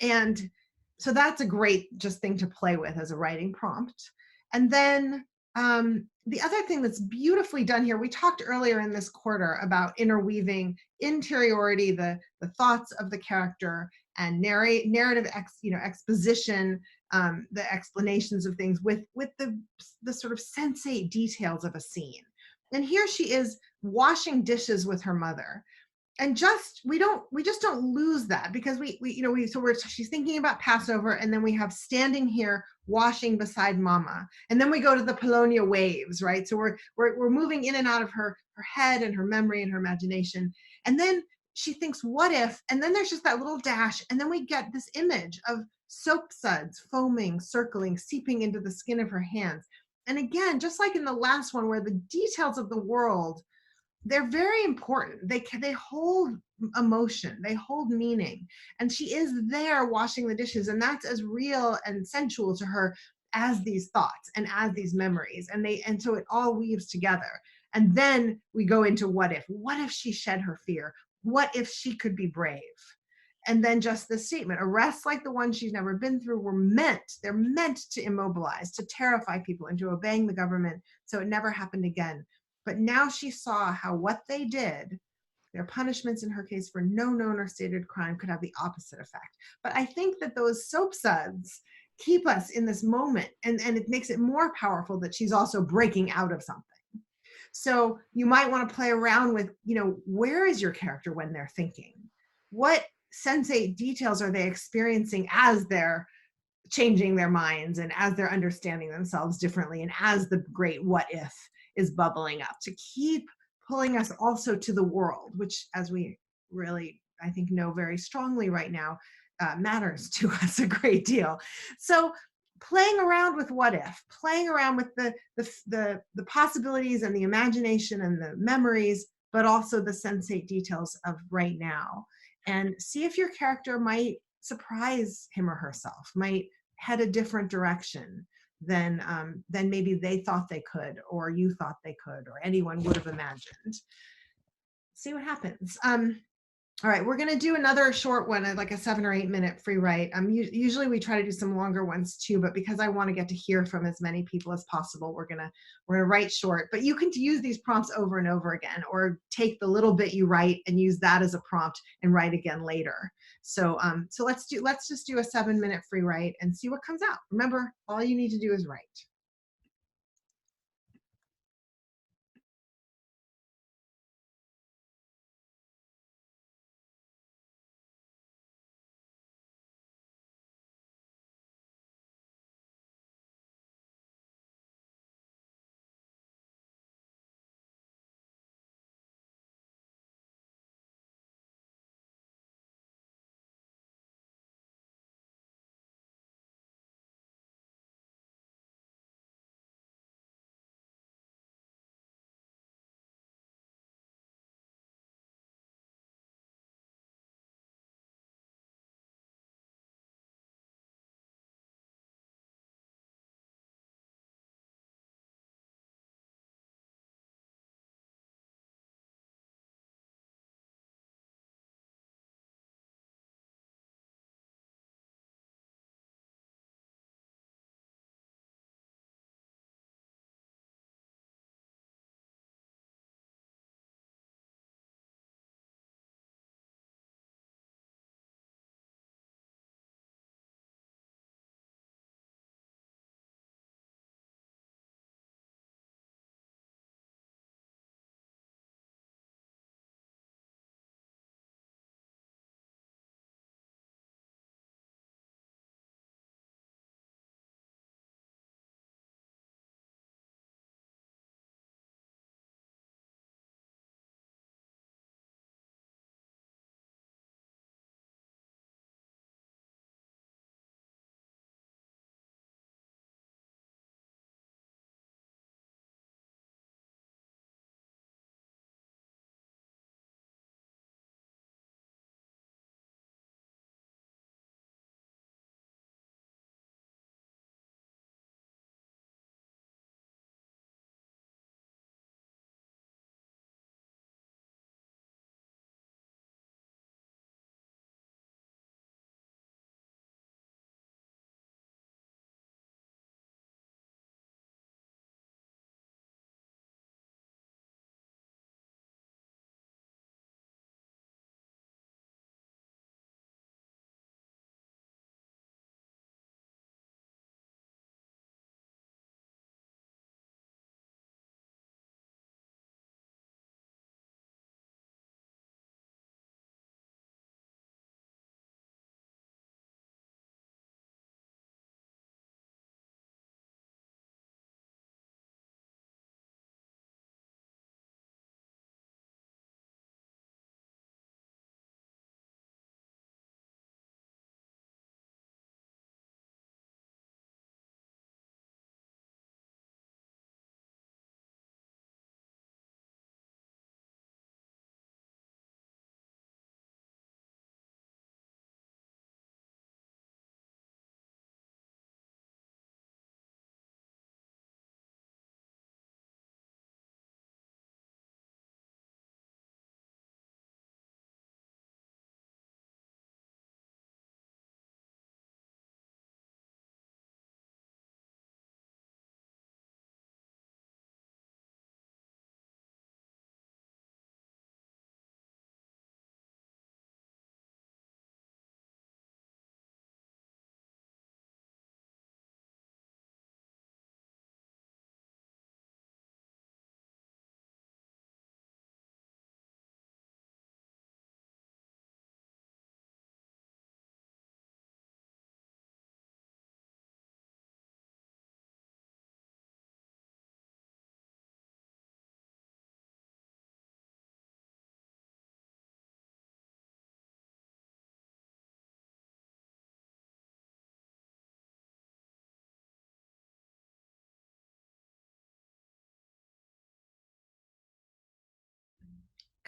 And so that's a great just thing to play with as a writing prompt. And then the other thing that's beautifully done here, we talked earlier in this quarter about interweaving interiority, the thoughts of the character, and narrative exposition, the explanations of things with the sort of sensate details of a scene. And here she is washing dishes with her mother, and we just don't lose that, because she's thinking about Passover, and then we have standing here washing beside mama, and then we go to the Polonia waves, right? So we're moving in and out of her head and her memory and her imagination, and then she thinks what if, and then there's just that little dash, and then we get this image of soapsuds foaming, circling, seeping into the skin of her hands. And again, just like in the last one, where the details of the world, they're very important. They hold emotion, they hold meaning, and she is there washing the dishes, and that's as real and sensual to her as these thoughts and as these memories, and so it all weaves together. And then we go into what if she shed her fear? What if she could be brave? And then just this statement: arrests like the one she's never been through they're meant to immobilize, to terrify people into obeying the government so it never happened again. But now she saw how what they did, their punishments in her case for no known or stated crime, could have the opposite effect. But I think that those soapsuds keep us in this moment, and it makes it more powerful that she's also breaking out of something. So you might want to play around with, where is your character when they're thinking? What sensate details are they experiencing as they're changing their minds, and as they're understanding themselves differently, and as the great what if is bubbling up, to keep pulling us also to the world, which, as we really, I think, know very strongly right now, matters to us a great deal. So playing around with what if, playing around with the possibilities and the imagination and the memories, but also the sensate details of right now, and see if your character might surprise him or herself, might head a different direction than maybe they thought they could, or you thought they could, or anyone would have imagined. See what happens. All right, we're going to do another short one, like a 7 or 8 minute free write. Usually we try to do some longer ones too, but because I want to get to hear from as many people as possible, we're gonna write short. But you can use these prompts over and over again, or take the little bit you write and use that as a prompt and write again later. So let's just do a 7 minute free write and see what comes out. Remember, all you need to do is write.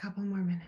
couple more minutes.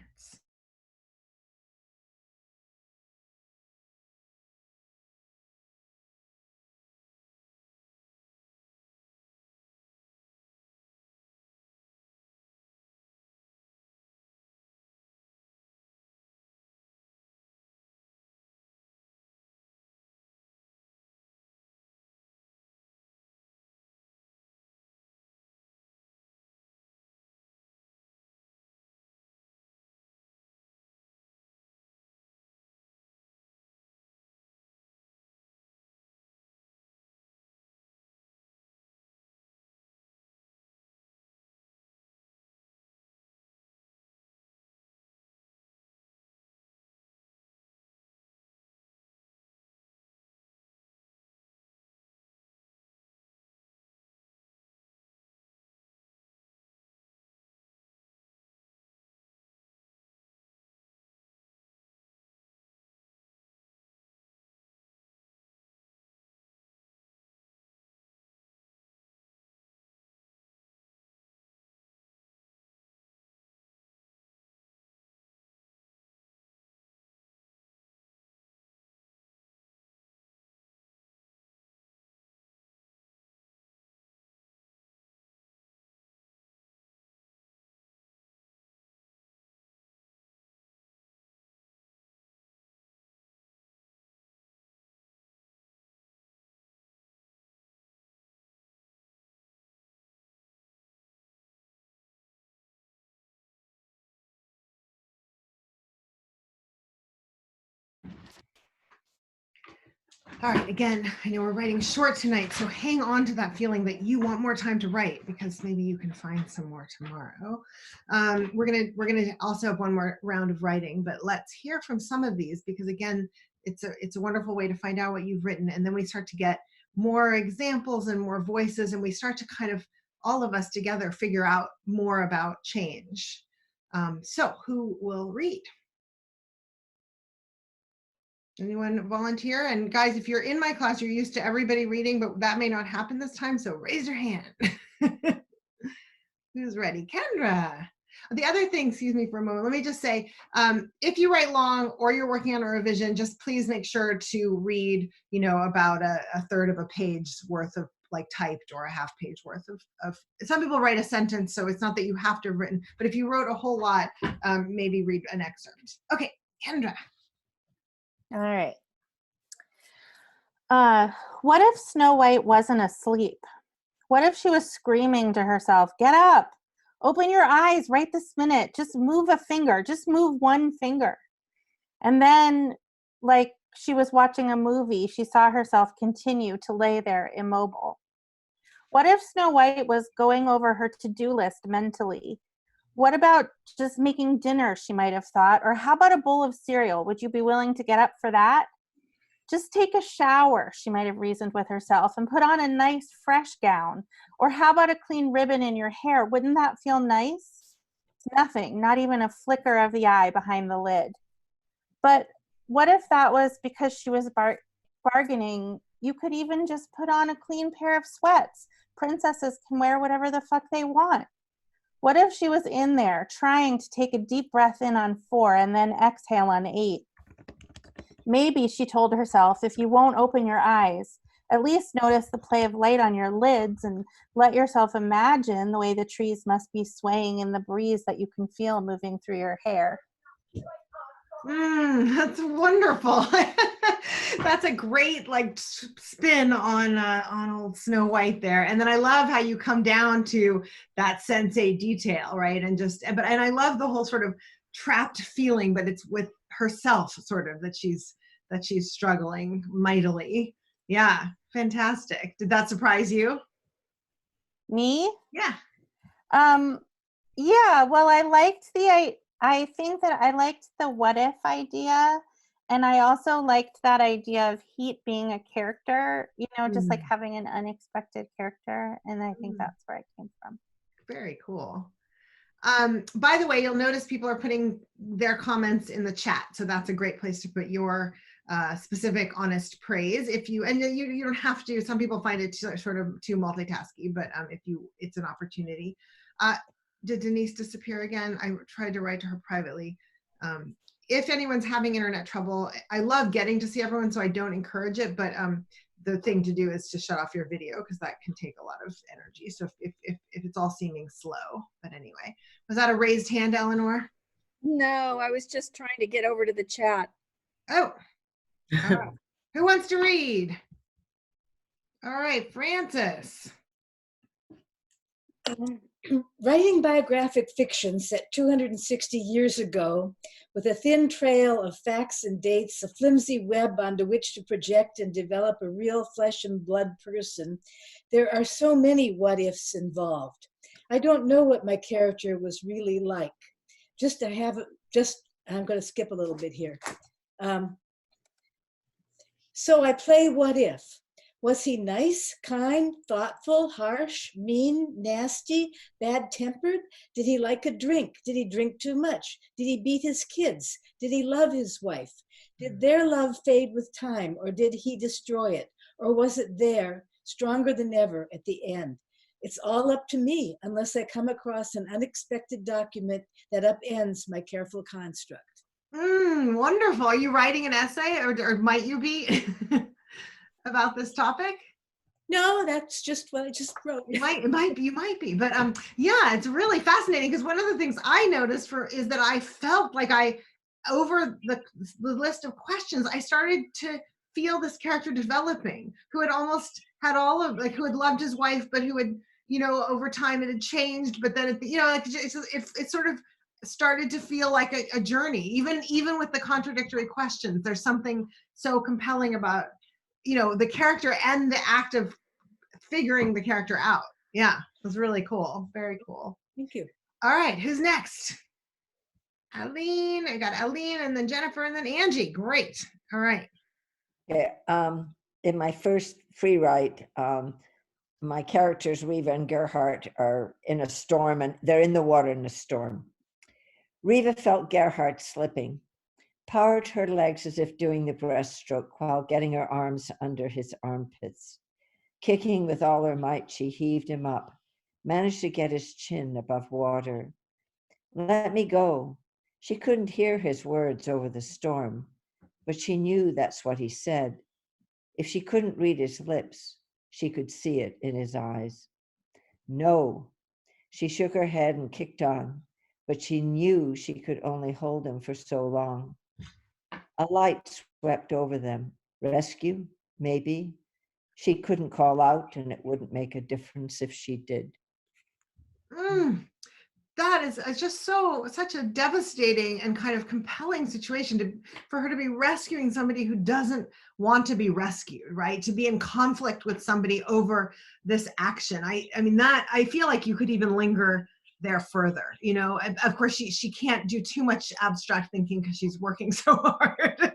All right, again, I know we're writing short tonight, so hang on to that feeling that you want more time to write, because maybe you can find some more tomorrow. We're gonna also have one more round of writing, but let's hear from some of these, because again, it's a wonderful way to find out what you've written, and then we start to get more examples and more voices, and we start to kind of, all of us together, figure out more about change. So who will read? Anyone volunteer? And guys, if you're in my class, you're used to everybody reading, but that may not happen this time, so raise your hand. Who's ready? Kendra. The other thing, excuse me for a moment, let me just say, if you write long or you're working on a revision, just please make sure to read, about a third of a page worth of like typed, or a half page worth of some people write a sentence, so it's not that you have to have written, but if you wrote a whole lot, maybe read an excerpt. Okay, Kendra. All right. What if Snow White wasn't asleep? What if she was screaming to herself, "Get up, open your eyes right this minute, just move a finger, just move one finger." And then, like she was watching a movie, she saw herself continue to lay there immobile. What if Snow White was going over her to-do list mentally? What about just making dinner, she might have thought, or how about a bowl of cereal? Would you be willing to get up for that? Just take a shower, she might have reasoned with herself, and put on a nice fresh gown. Or how about a clean ribbon in your hair? Wouldn't that feel nice? Nothing, not even a flicker of the eye behind the lid. But what if that was because she was bargaining? You could even just put on a clean pair of sweats. Princesses can wear whatever the fuck they want. What if she was in there trying to take a deep breath in on 4 and then exhale on 8? Maybe, she told herself, if you won't open your eyes, at least notice the play of light on your lids and let yourself imagine the way the trees must be swaying in the breeze that you can feel moving through your hair. That's wonderful. That's a great spin on old Snow White there. And then I love how you come down to that sensei detail, right? And I love the whole sort of trapped feeling, but it's with herself sort of that she's struggling mightily. Yeah, fantastic. Did that surprise you? Me? Yeah. Yeah, well, I think that I liked the what if idea, and I also liked that idea of heat being a character, just like having an unexpected character, and I think that's where it came from. Very cool. By the way, you'll notice people are putting their comments in the chat, so that's a great place to put your specific honest praise. You don't have to. Some people find it sort of too multitasky, but it's an opportunity. did Denise disappear again? I tried to write to her privately. If anyone's having internet trouble, I love getting to see everyone, so I don't encourage it, but the thing to do is to shut off your video because that can take a lot of energy. So if it's all seeming slow, but anyway, was that a raised hand, Eleanor? No, I was just trying to get over to the chat. Oh, all right. Who wants to read? All right, Francis. Writing biographic fiction set 260 years ago, with a thin trail of facts and dates, a flimsy web onto which to project and develop a real flesh and blood person, there are so many what ifs involved. I don't know what my character was really like. I'm going to skip a little bit here. So I play what if. Was he nice, kind, thoughtful, harsh, mean, nasty, bad-tempered? Did he like a drink? Did he drink too much? Did he beat his kids? Did he love his wife? Did their love fade with time, or did he destroy it? Or was it there, stronger than ever, at the end? It's all up to me, unless I come across an unexpected document that upends my careful construct. Wonderful. Are you writing an essay, or might you be? About this topic? No, that's just what I just wrote. You might be, but yeah, it's really fascinating because one of the things I noticed is that I felt like over the list of questions, I started to feel this character developing, who had almost had who had loved his wife, but who had, over time it had changed, but then it sort of started to feel like a journey, even with the contradictory questions. There's something so compelling about the character and the act of figuring the character out. Yeah, it was really cool. Very cool. Thank you. All right, who's next? Aline. I got Aline, and then Jennifer, and then Angie. Great. All right. Okay, in my first free write, my characters, Riva and Gerhardt, are in a storm, and they're in the water in a storm. Riva felt Gerhardt slipping, powered her legs as if doing the breaststroke while getting her arms under his armpits. Kicking with all her might, she heaved him up, managed to get his chin above water. Let me go. She couldn't hear his words over the storm, but she knew that's what he said. If she couldn't read his lips, she could see it in his eyes. No. She shook her head and kicked on, but she knew she could only hold him for so long. A light swept over them. Rescue, maybe. She couldn't call out, and it wouldn't make a difference if she did. That is just such a devastating and kind of compelling situation for her to be rescuing somebody who doesn't want to be rescued, right? To be in conflict with somebody over this action. I mean, that I feel like you could even linger there further, of course she can't do too much abstract thinking because she's working so hard,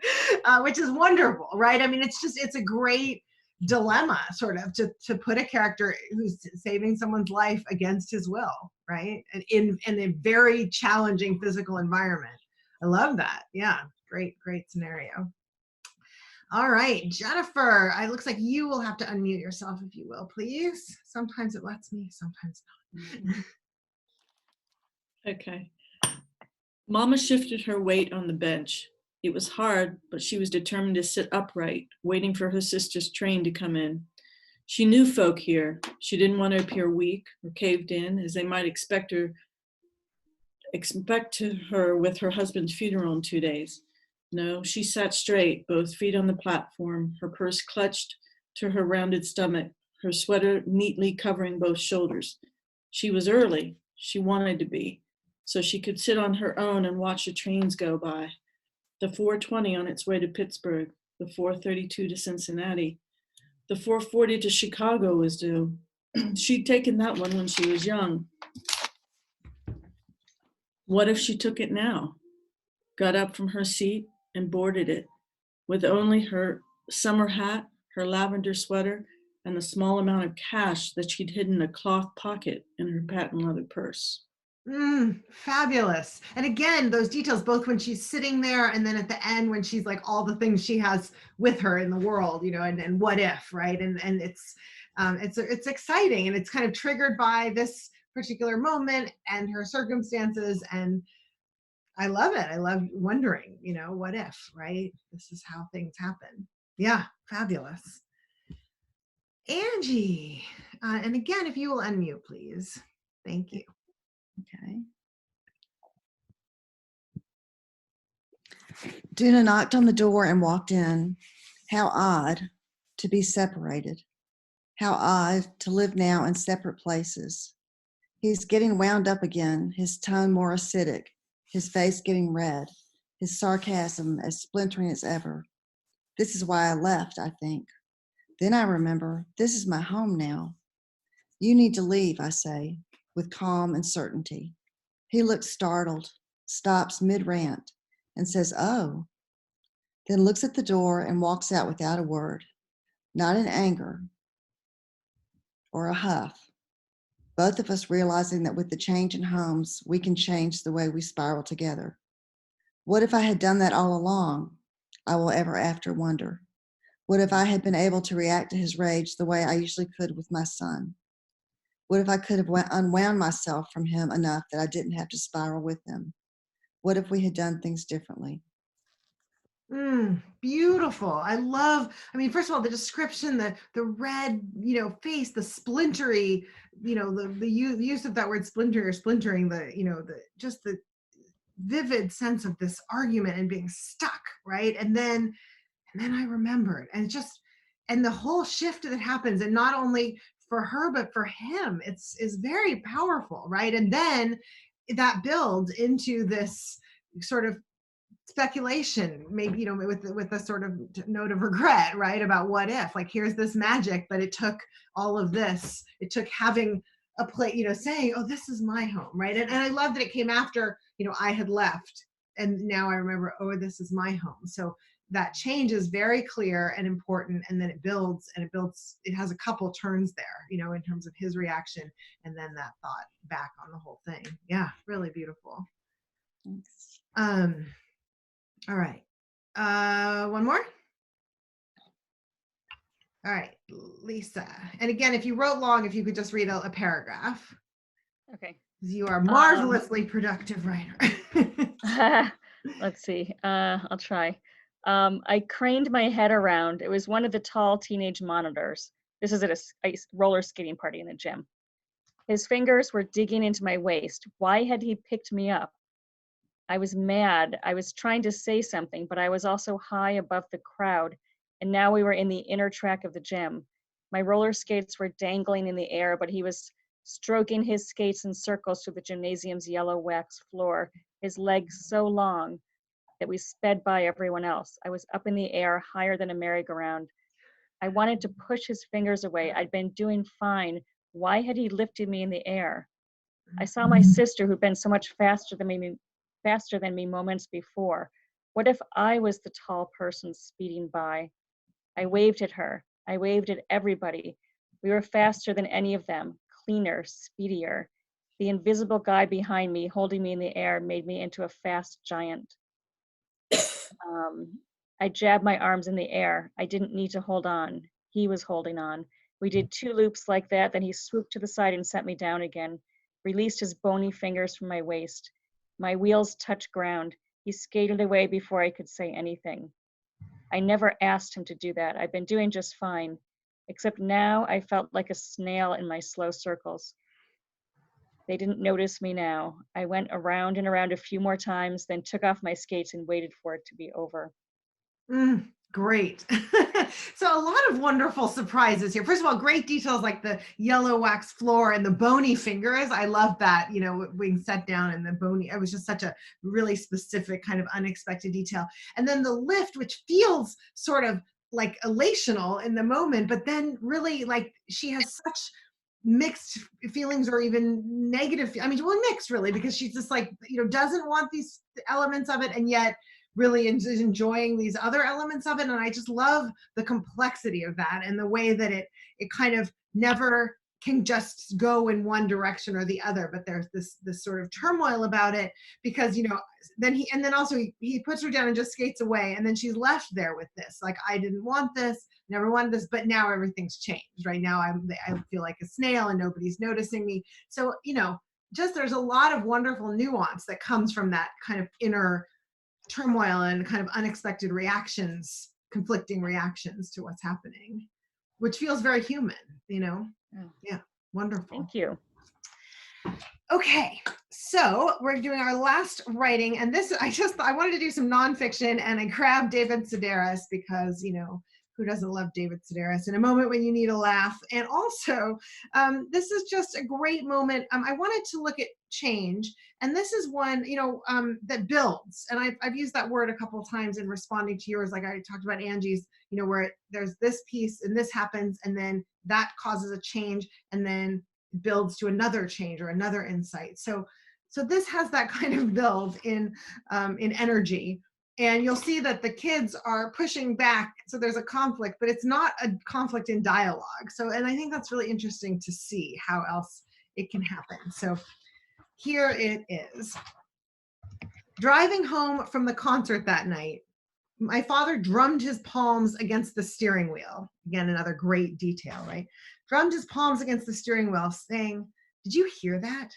which is wonderful, right? I mean, it's a great dilemma sort of to put a character who's saving someone's life against his will, right? And in a very challenging physical environment. I love that. Yeah, great scenario. All right, Jennifer, it looks like you will have to unmute yourself, if you will, please. Sometimes it lets me, sometimes not. Okay. Mama shifted her weight on the bench. It was hard, but she was determined to sit upright, waiting for her sister's train to come in. She knew folk here. She didn't want to appear weak or caved in, as they might expect her with her husband's funeral in 2 days. No, she sat straight, both feet on the platform, her purse clutched to her rounded stomach, her sweater neatly covering both shoulders. She was early. She wanted to be, so she could sit on her own and watch the trains go by. The 4:20 on its way to Pittsburgh, the 4:32 to Cincinnati. The 4:40 to Chicago was due. She'd taken that one when she was young. What if she took it now? Got up from her seat and boarded it, with only her summer hat, her lavender sweater, and the small amount of cash that she'd hidden in a cloth pocket in her patent leather purse. Fabulous. And again, those details, both when she's sitting there and then at the end when she's like all the things she has with her in the world, and what if, right? And it's exciting, and it's kind of triggered by this particular moment and her circumstances. And I love it. I love wondering, what if, right? This is how things happen. Yeah, fabulous. Angie, and again, if you will unmute, please. Thank you. Okay. Duna knocked on the door and walked in. How odd to be separated. How odd to live now in separate places. He's getting wound up again, his tone more acidic, his face getting red, his sarcasm as splintering as ever. This is why I left, I think. Then I remember, this is my home now. You need to leave, I say, with calm and certainty. He looks startled, stops mid-rant, and says, oh, then looks at the door and walks out without a word, not in anger or a huff. Both of us realizing that with the change in homes, we can change the way we spiral together. What if I had done that all along? I will ever after wonder. What if I had been able to react to his rage the way I usually could with my son? What if I could have unwound myself from him enough that I didn't have to spiral with him? What if we had done things differently? Beautiful. I mean, first of all, the description, the red, face, the splintery, the use of that word splinter or splintering, just the vivid sense of this argument and being stuck, right? And then I remembered, and the whole shift that happens, and not only for her, but for him, is very powerful, right? And then that builds into this sort of speculation, maybe, with a sort of note of regret, right? About what if, like, here's this magic, but it took all of this. It took having a place, saying, oh, this is my home, right? And I love that it came after, I had left, and now I remember, oh, this is my home. So that change is very clear and important, and then it builds, it has a couple turns there, in terms of his reaction, and then that thought back on the whole thing. Yeah, really beautiful. Thanks. All right. One more. All right, Lisa. And again, if you wrote long, if you could just read a paragraph. Okay. You are a marvelously productive writer. Let's see. I'll try. I craned my head around. It was one of the tall teenage monitors. This is at a roller skating party in the gym. His fingers were digging into my waist. Why had he picked me up? I was mad. I was trying to say something, but I was also high above the crowd, and now we were in the inner track of the gym. My roller skates were dangling in the air, but he was stroking his skates in circles through the gymnasium's yellow wax floor, his legs so long that we sped by everyone else. I was up in the air, higher than a merry-go-round. I wanted to push his fingers away. I'd been doing fine. Why had he lifted me in the air? I saw my sister, who'd been so much faster than me moments before. What if I was the tall person speeding by? I waved at her. I waved at everybody. We were faster than any of them, cleaner, speedier. The invisible guy behind me, holding me in the air, made me into a fast giant. I jabbed my arms in the air. I didn't need to hold on. He was holding on. We did 2 loops like that, then he swooped to the side and set me down again, released his bony fingers from my waist. My wheels touched ground. He skated away before I could say anything. I never asked him to do that. I've been doing just fine, except now I felt like a snail in my slow circles. They didn't notice me now. I went around and around a few more times, then took off my skates and waited for it to be over. Great. So a lot of wonderful surprises here. First of all, great details like the yellow wax floor and the bony fingers. I love that, being set down and the bony. It was just such a really specific kind of unexpected detail. And then the lift, which feels sort of like elational in the moment, but then really like she has such mixed feelings or even negative. I mean, well, mixed really, because she's just like, doesn't want these elements of it, and yet really is enjoying these other elements of it. And I just love the complexity of that and the way that it kind of never can just go in one direction or the other, but there's this sort of turmoil about it because, you know, then also he puts her down and just skates away, and then she's left there with this, like, I didn't want this, never wanted this, but now everything's changed. Right now I feel like a snail and nobody's noticing me. So, you know, just there's a lot of wonderful nuance that comes from that kind of inner turmoil and kind of unexpected reactions, conflicting reactions to what's happening, which feels very human, you know? Yeah, wonderful. Thank you. Okay, so we're doing our last writing, and this, I wanted to do some nonfiction, and I grabbed David Sedaris because, you know, who doesn't love David Sedaris in a moment when you need a laugh? And also, this is just a great moment. I wanted to look at change, and this is one, you know, that builds. And I've used that word a couple of times in responding to yours, like I talked about Angie's, you know, where there's this piece and this happens, and then that causes a change, and then builds to another change or another insight. So this has that kind of build in energy. And you'll see that the kids are pushing back. So there's a conflict, but it's not a conflict in dialogue. So, and I think that's really interesting to see how else it can happen. So here it is. Driving home from the concert that night, my father drummed his palms against the steering wheel. Again, another great detail, right? Drummed his palms against the steering wheel, saying, "Did you hear that?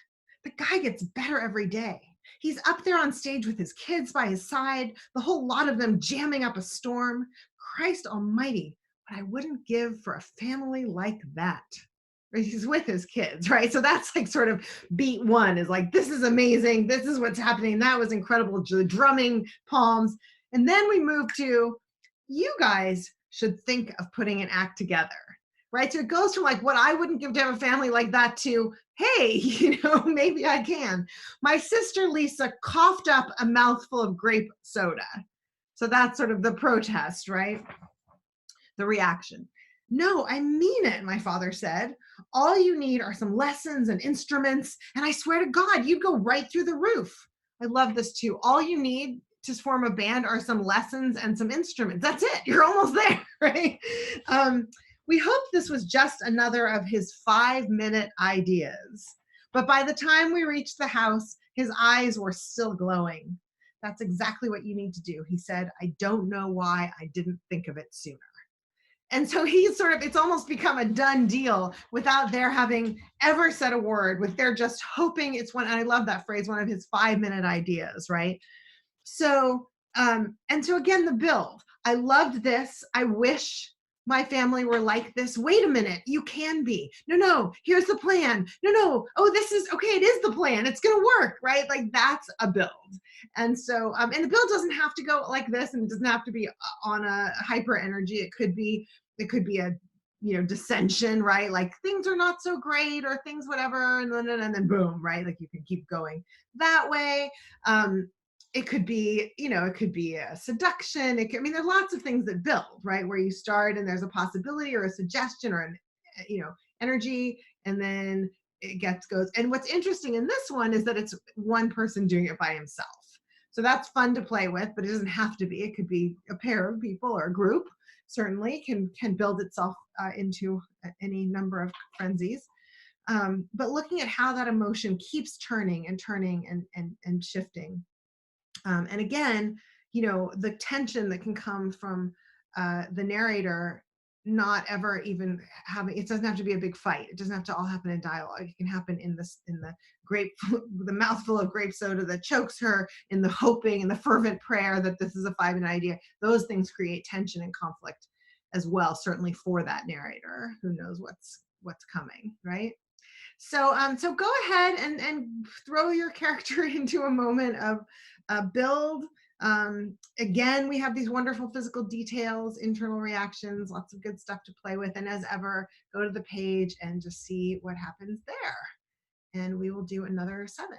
The guy gets better every day. He's up there on stage with his kids by his side, the whole lot of them jamming up a storm. Christ almighty, what I wouldn't give for a family like that." Right? He's with his kids, right? So that's like sort of beat one, is like, this is amazing. This is what's happening. That was incredible. The drumming palms. And then we move to, you guys should think of putting an act together, right? So it goes from like, what I wouldn't give to have a family like that to, hey, you know, maybe I can. My sister Lisa coughed up a mouthful of grape soda. So that's sort of the protest, right? The reaction. "No, I mean it," my father said. "All you need are some lessons and instruments, and I swear to God, you'd go right through the roof." I love this too. All you need to form a band are some lessons and some instruments. That's it. You're almost there, right? We hoped this was just another of his 5-minute ideas. But by the time we reached the house, his eyes were still glowing. "That's exactly what you need to do," he said. "I don't know why I didn't think of it sooner." And so he's sort of, it's almost become a done deal without their having ever said a word, with their just hoping it's one, and I love that phrase, one of his 5-minute ideas, right? So, and so again, the build. I loved this. I wish my family were like this. Wait a minute, you can be. No, here's the plan. No, oh, this is, okay, it is the plan. It's gonna work, right? Like, that's a build. And so, and the build doesn't have to go like this, and it doesn't have to be on a hyper energy. It could be a, you know, dissension, right? Like, things are not so great, or things whatever, and then boom, right? Like, you can keep going that way. It could be, you know, it could be a seduction. I mean, there's lots of things that build, right? Where you start and there's a possibility or a suggestion or an, you know, energy, and then it goes. And what's interesting in this one is that it's one person doing it by himself. So that's fun to play with, but it doesn't have to be. It could be a pair of people or a group. Certainly can build itself into any number of frenzies. But looking at how that emotion keeps turning and shifting. And again, you know, the tension that can come from the narrator not ever even having, it doesn't have to be a big fight. It doesn't have to all happen in dialogue. It can happen in the grape, the mouthful of grape soda that chokes her, in the hoping and the fervent prayer that this is a 5-minute idea. Those things create tension and conflict as well, certainly for that narrator who knows what's coming, right? So, so go ahead and throw your character into a moment of build. Again, we have these wonderful physical details, internal reactions, lots of good stuff to play with. And as ever, go to the page and just see what happens there. And we will do another 7.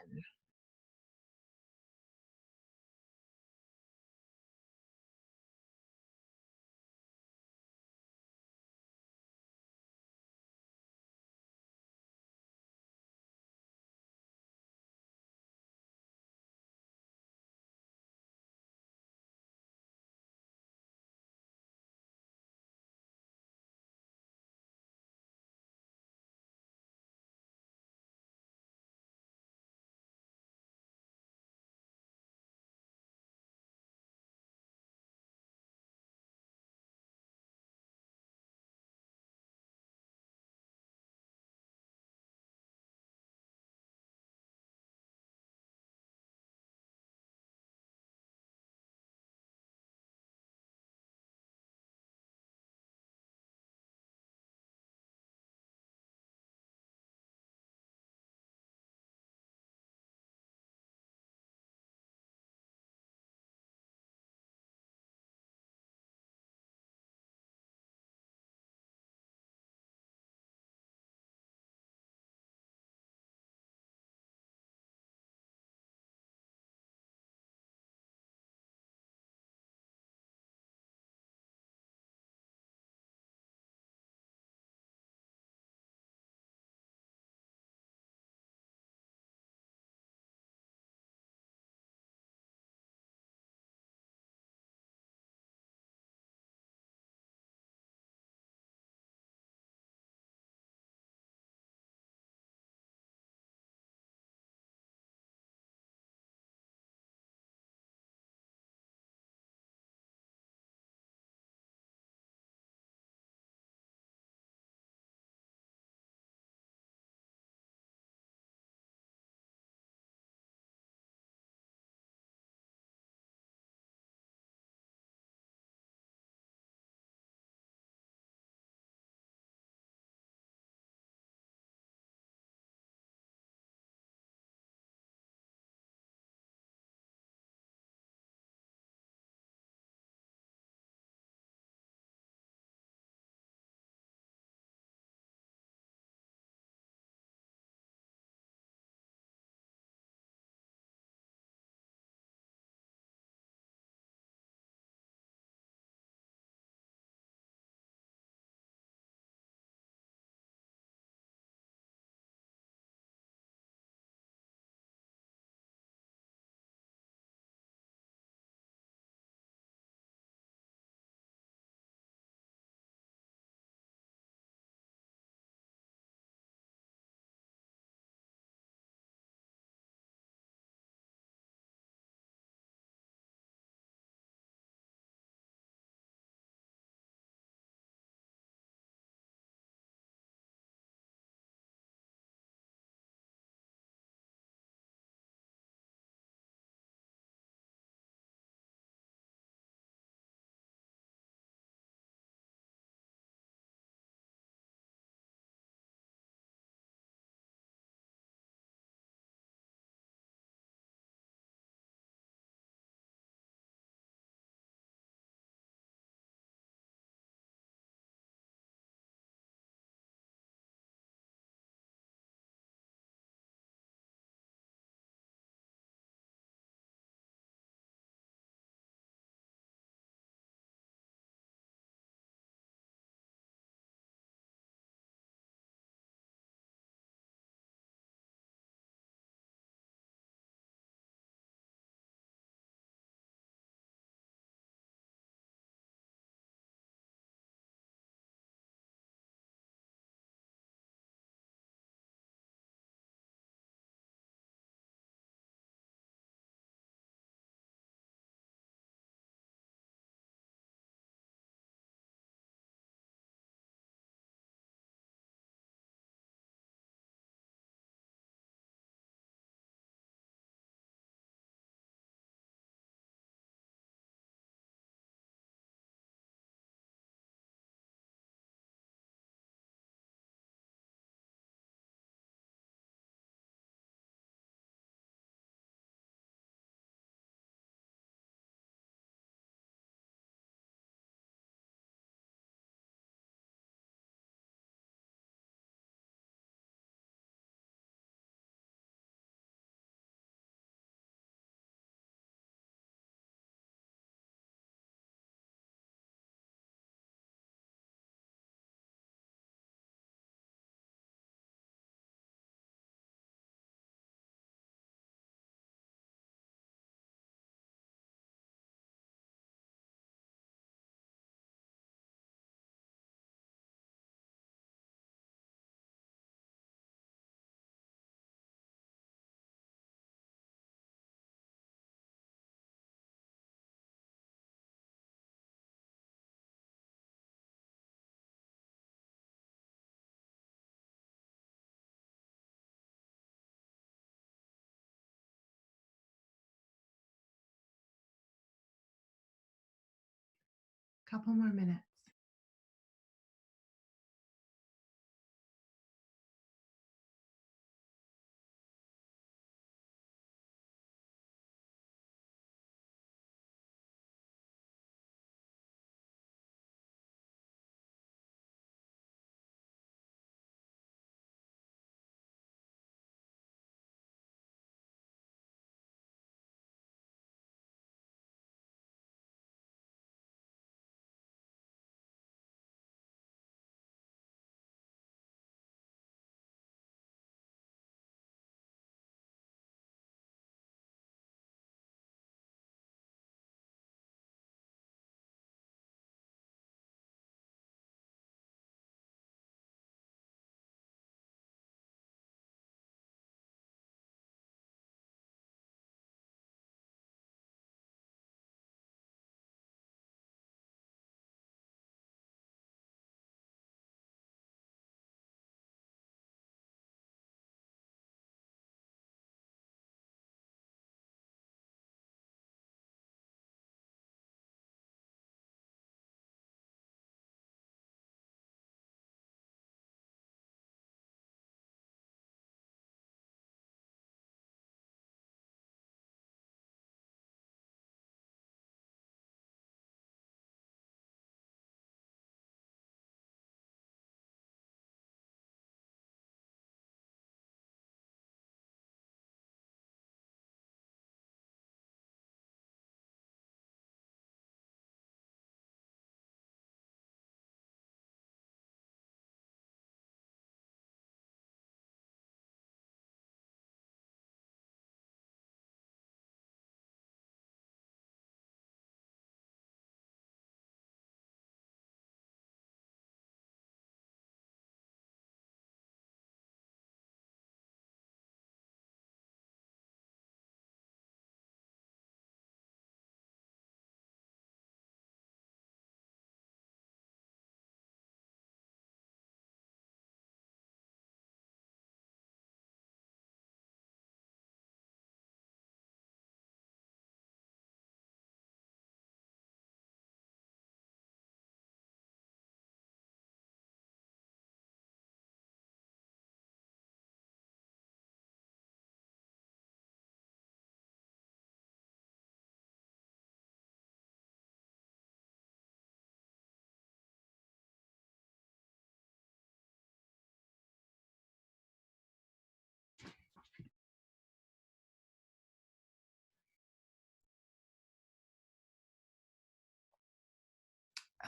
Couple more minutes.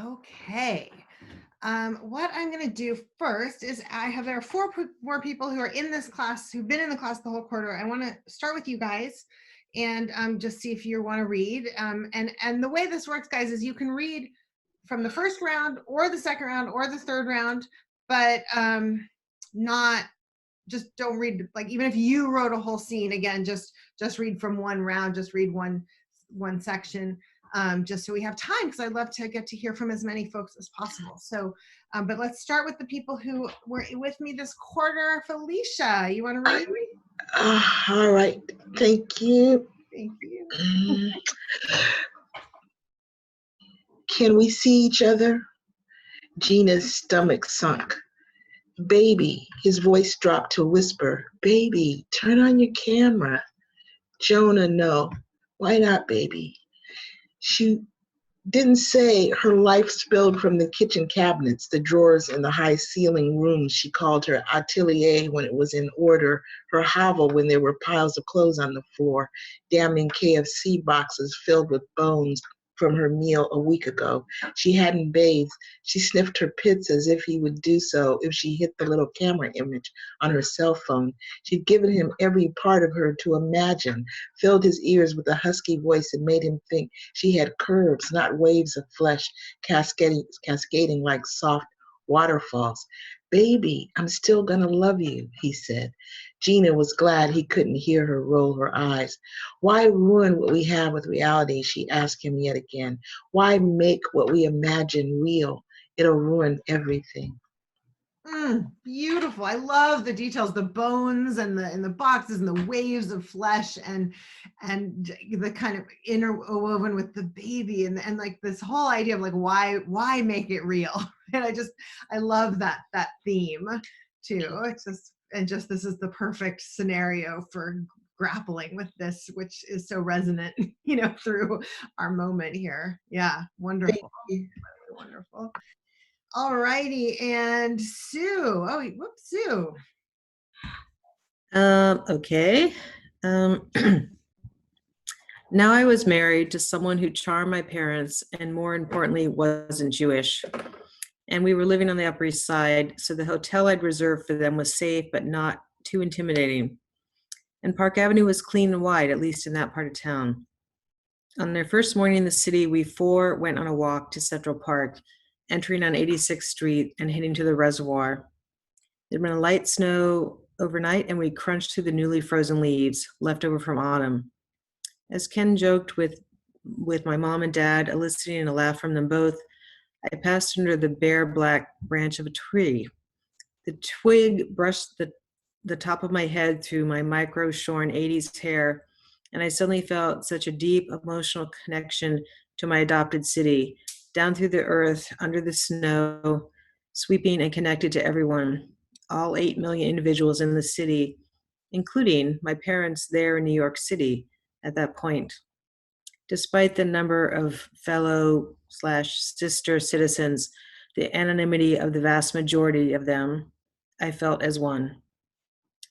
Okay. What I'm going to do first is there are four more people who are in this class, who've been in the class the whole quarter. I want to start with you guys and just see if you want to read. And the way this works, guys, is you can read from the first round or the second round or the third round, but just don't read, like, even if you wrote a whole scene, again, just read from one round, just read one section. Just so we have time, because I'd love to get to hear from as many folks as possible. So, but let's start with the people who were with me this quarter. Felicia, you want to read? All right. Thank you. Thank you. Can we see each other? Gina's stomach sunk. Baby, his voice dropped to a whisper. Baby, turn on your camera. Jonah, no. Why not, baby? She didn't say. Her life spilled from the kitchen cabinets, the drawers in the high ceiling rooms she called her atelier when it was in order, her hovel when there were piles of clothes on the floor, damning KFC boxes filled with bones from her meal a week ago. She hadn't bathed. She sniffed her pits as if he would do so if she hit the little camera image on her cell phone. She'd given him every part of her to imagine, filled his ears with a husky voice and made him think she had curves, not waves of flesh, cascading like soft waterfalls. Baby, I'm still gonna love you, he said. Gina was glad he couldn't hear her roll her eyes. Why ruin what we have with reality, she asked him yet again. Why make what we imagine real? It'll ruin everything. Beautiful. I love the details, the bones and the boxes and the waves of flesh and the kind of interwoven with the baby and like this whole idea of like why make it real? And I love that theme too. It's just this is the perfect scenario for grappling with this, which is so resonant, through our moment here. Yeah, wonderful. Really wonderful. All righty, and Sue. Oh, whoops, Sue. Okay. Now I was married to someone who charmed my parents and more importantly, wasn't Jewish. And we were living on the Upper East Side, so the hotel I'd reserved for them was safe, but not too intimidating. And Park Avenue was clean and wide, at least in that part of town. On their first morning in the city, we four went on a walk to Central Park, entering on 86th Street and heading to the reservoir. There'd been a light snow overnight, and we crunched through the newly frozen leaves left over from autumn. As Ken joked with my mom and dad, eliciting a laugh from them both, I passed under the bare black branch of a tree. The twig brushed the top of my head through my micro-shorn 80s hair, and I suddenly felt such a deep emotional connection to my adopted city, down through the earth, under the snow, sweeping and connected to everyone, all 8 million individuals in the city, including my parents there in New York City at that point. Despite the number of fellow/sister citizens, the anonymity of the vast majority of them, I felt as one.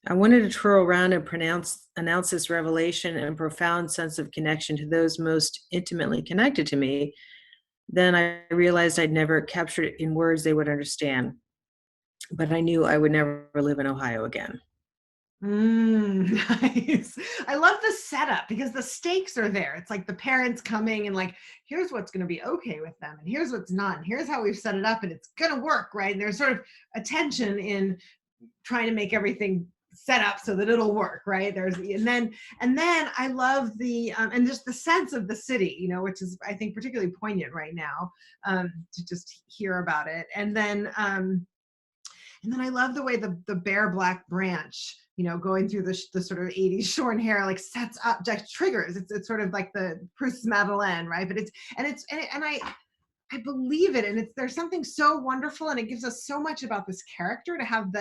I wanted to twirl around and announce this revelation and profound sense of connection to those most intimately connected to me. Then I realized I'd never captured it in words they would understand. But I knew I would never live in Ohio again. Nice. I love the setup because the stakes are there. It's like the parents coming and like, here's what's going to be okay with them, and here's what's not, and here's how we've set it up, and it's going to work, right? And there's sort of a tension in trying to make everything set up so that it'll work, right? And then I love the and just the sense of the city, which is I think particularly poignant right now, to just hear about it. And then I love the way the bare black branch, going through the sort of 80s shorn hair, like sets up, just triggers. It's sort of like the Proust Madeleine, right? But I believe it, and there's something so wonderful, and it gives us so much about this character to have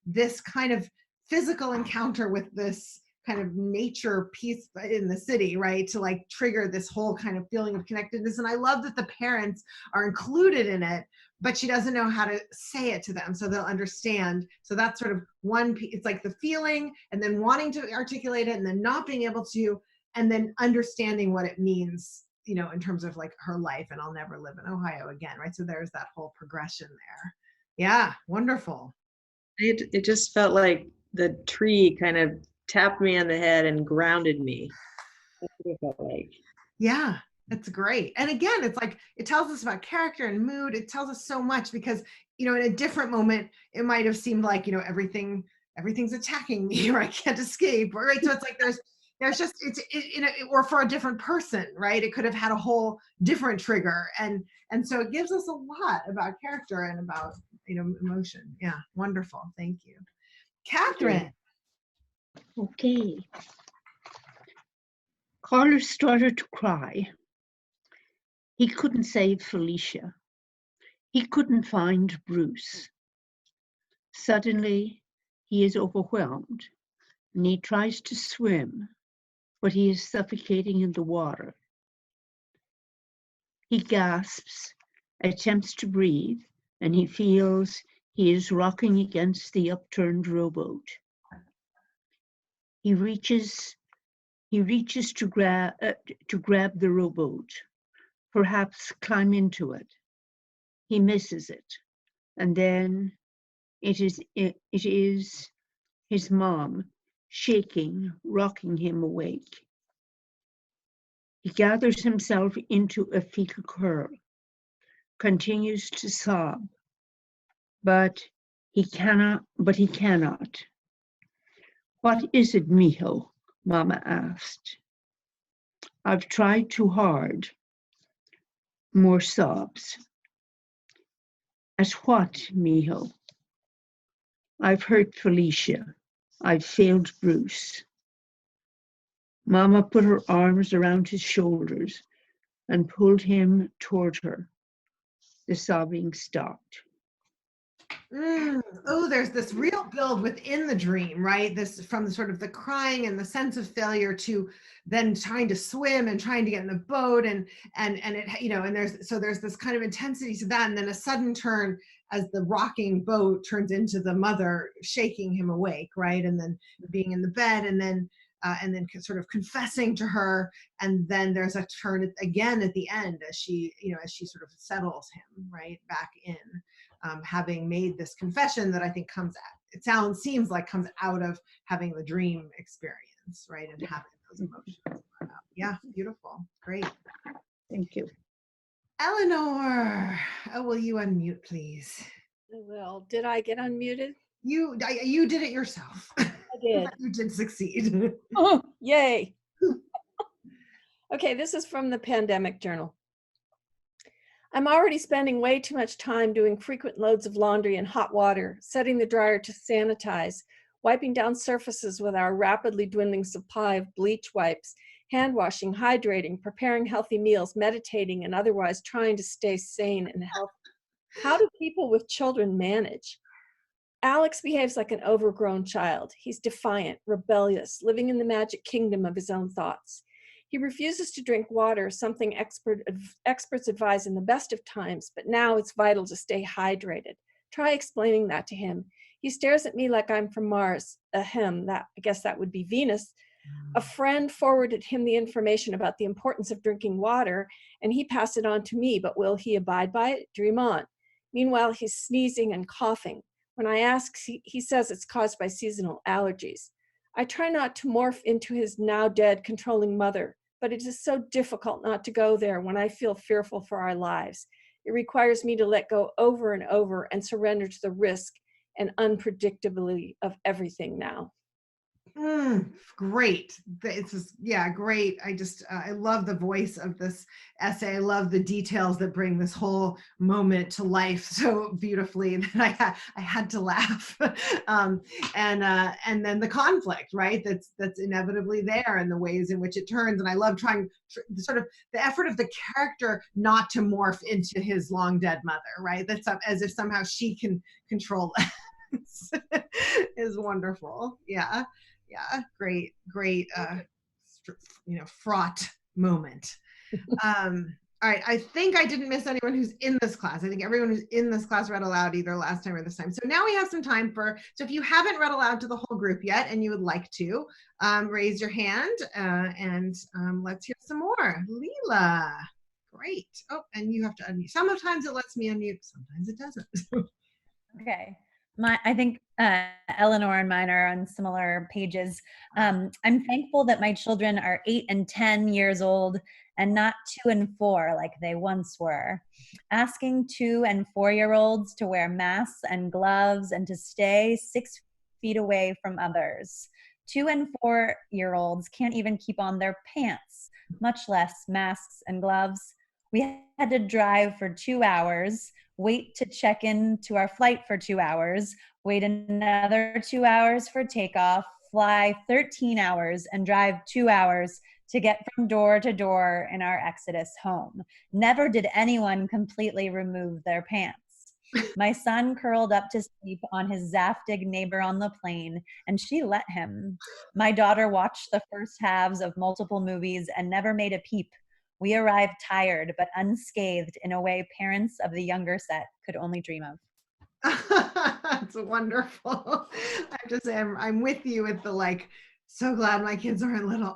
this kind of physical encounter with this kind of nature piece in the city, right? To like trigger this whole kind of feeling of connectedness. And I love that the parents are included in it, but she doesn't know how to say it to them so they'll understand. So that's sort of one piece. It's like the feeling and then wanting to articulate it and then not being able to, and then understanding what it means, in terms of like her life, and I'll never live in Ohio again, right? So there's that whole progression there. Yeah, wonderful. It just felt like the tree kind of tapped me on the head and grounded me. That's what it felt like. Yeah, that's great. And again, it's like, it tells us about character and mood. It tells us so much because, in a different moment, it might have seemed like, everything's attacking me or I can't escape, right? So it's like, there's just, or for a different person, right? It could have had a whole different trigger. And so it gives us a lot about character and about, emotion. Yeah, wonderful. Thank you. Catherine. Okay. Carlos started to cry. He couldn't save Felicia. He couldn't find Bruce. Suddenly, he is overwhelmed and he tries to swim, but he is suffocating in the water. He gasps, attempts to breathe, and he feels he is rocking against the upturned rowboat. He reaches to grab the rowboat, perhaps climb into it. He misses it, and then it is his mom shaking, rocking him awake. He gathers himself into a fetal curl, continues to sob, but he cannot. What is it, mijo? Mama asked. I've tried too hard. More sobs. As what, mijo? I've hurt Felicia. I've failed Bruce. Mama put her arms around his shoulders and pulled him toward her. The sobbing stopped. Oh, there's this real build within the dream, right? This from the sort of the crying and the sense of failure to then trying to swim and trying to get in the boat and it, you know, and there's this kind of intensity to that, and then a sudden turn as the rocking boat turns into the mother shaking him awake, right? And then being in the bed, and then sort of confessing to her, and then there's a turn again at the end as she, you know, as she sort of settles him right back in. Having made this confession that I think seems like comes out of having the dream experience, right? And having those emotions. Yeah, beautiful. Great. Thank you. Eleanor, will you unmute, please? Well, did I get unmuted? You did it yourself. I did. You did succeed. Oh, yay. Okay, this is from the Pandemic Journal. I'm already spending way too much time doing frequent loads of laundry in hot water, setting the dryer to sanitize, wiping down surfaces with our rapidly dwindling supply of bleach wipes, hand washing, hydrating, preparing healthy meals, meditating, and otherwise trying to stay sane and healthy. How do people with children manage? Alex behaves like an overgrown child. He's defiant, rebellious, living in the magic kingdom of his own thoughts. He refuses to drink water, something experts advise in the best of times, but now it's vital to stay hydrated. Try explaining that to him. He stares at me like I'm from Mars. I guess that would be Venus. A friend forwarded him the information about the importance of drinking water, and he passed it on to me, but will he abide by it? Dream on. Meanwhile, he's sneezing and coughing. When I ask, he says it's caused by seasonal allergies. I try not to morph into his now dead controlling mother, but it is so difficult not to go there when I feel fearful for our lives. It requires me to let go over and over and surrender to the risk and unpredictability of everything now. Great. It's just, yeah, great. I love the voice of this essay. I love the details that bring this whole moment to life so beautifully that I had to laugh. And then the conflict, right? That's inevitably there, and the ways in which it turns. And I love trying sort of the effort of the character not to morph into his long dead mother, right? That's as if somehow she can control that. Is wonderful. Yeah. Great, fraught moment. All right, I think I didn't miss anyone who's in this class. I think everyone who's in this class read aloud either last time or this time. So now we have some time so if you haven't read aloud to the whole group yet and you would like to, raise your hand and let's hear some more. Leela, great. Oh, and you have to unmute. Sometimes it lets me unmute, sometimes it doesn't. Okay. I think Eleanor and mine are on similar pages. I'm thankful that my children are 8 and 10 years old and not 2 and 4 like they once were. Asking 2 and 4-year-olds to wear masks and gloves and to stay 6 feet away from others. 2 and 4-year-olds can't even keep on their pants, much less masks and gloves. We had to drive for 2 hours, wait to check in to our flight for 2 hours, wait another 2 hours for takeoff, fly 13 hours, and drive 2 hours to get from door to door in our exodus home. Never did anyone completely remove their pants. My son curled up to sleep on his Zaftig neighbor on the plane, and she let him. My daughter watched the first halves of multiple movies and never made a peep. We arrived tired but unscathed in a way parents of the younger set could only dream of. It's wonderful. I have to say, I'm with you with the so glad my kids aren't little.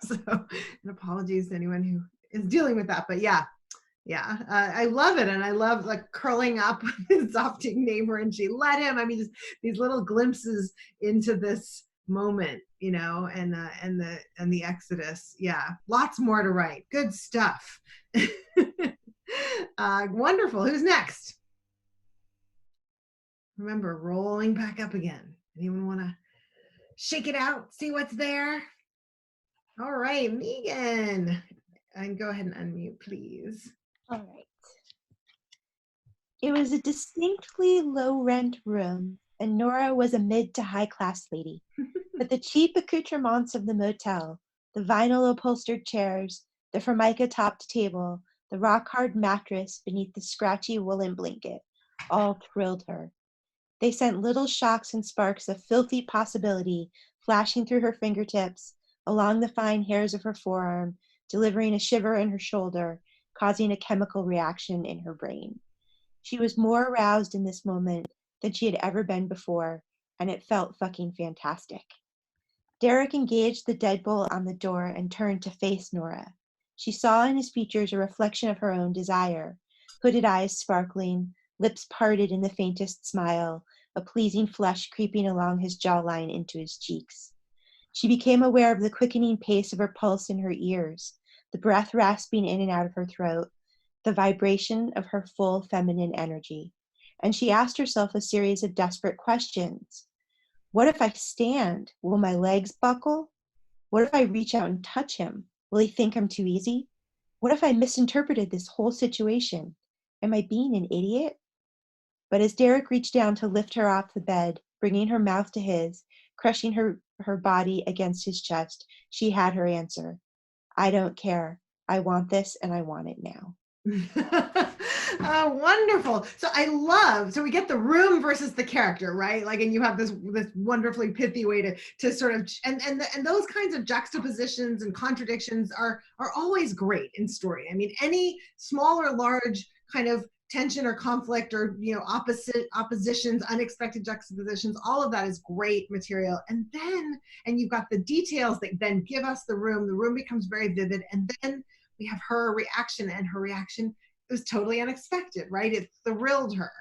So, and apologies to anyone who is dealing with that, but yeah, I love it. And I love curling up with his Zaftig neighbor, and she let him. I mean, just these little glimpses into this moment, and the exodus. Yeah, lots more to write. Good stuff. Wonderful. Who's next? Remember, rolling back up again. Anyone want to shake it out, see what's there? All right, Megan, and go ahead and unmute, please. All right. It was a distinctly low-rent room and Nora was a mid to high class lady. But the cheap accoutrements of the motel, the vinyl upholstered chairs, the formica topped table, the rock hard mattress beneath the scratchy woolen blanket, all thrilled her. They sent little shocks and sparks of filthy possibility flashing through her fingertips, along the fine hairs of her forearm, delivering a shiver in her shoulder, causing a chemical reaction in her brain. She was more aroused in this moment than she had ever been before, and it felt fucking fantastic. Derek engaged the deadbolt on the door and turned to face Nora. She saw in his features a reflection of her own desire, hooded eyes sparkling, lips parted in the faintest smile, a pleasing flush creeping along his jawline into his cheeks. She became aware of the quickening pace of her pulse in her ears, the breath rasping in and out of her throat, the vibration of her full feminine energy. And she asked herself a series of desperate questions. What if I stand? Will my legs buckle? What if I reach out and touch him? Will he think I'm too easy? What if I misinterpreted this whole situation? Am I being an idiot? But as Derek reached down to lift her off the bed, bringing her mouth to his, crushing her body against his chest, she had her answer. I don't care. I want this and I want it now. Oh, wonderful. So we get the room versus the character, right? Like, and you have this wonderfully pithy way to sort of, and those kinds of juxtapositions and contradictions are always great in story. I mean, any small or large kind of tension or conflict or, oppositions, unexpected juxtapositions, all of that is great material. And you've got the details that then give us the room becomes very vivid. And then we have her reaction, and her reaction was totally unexpected, right? It thrilled her.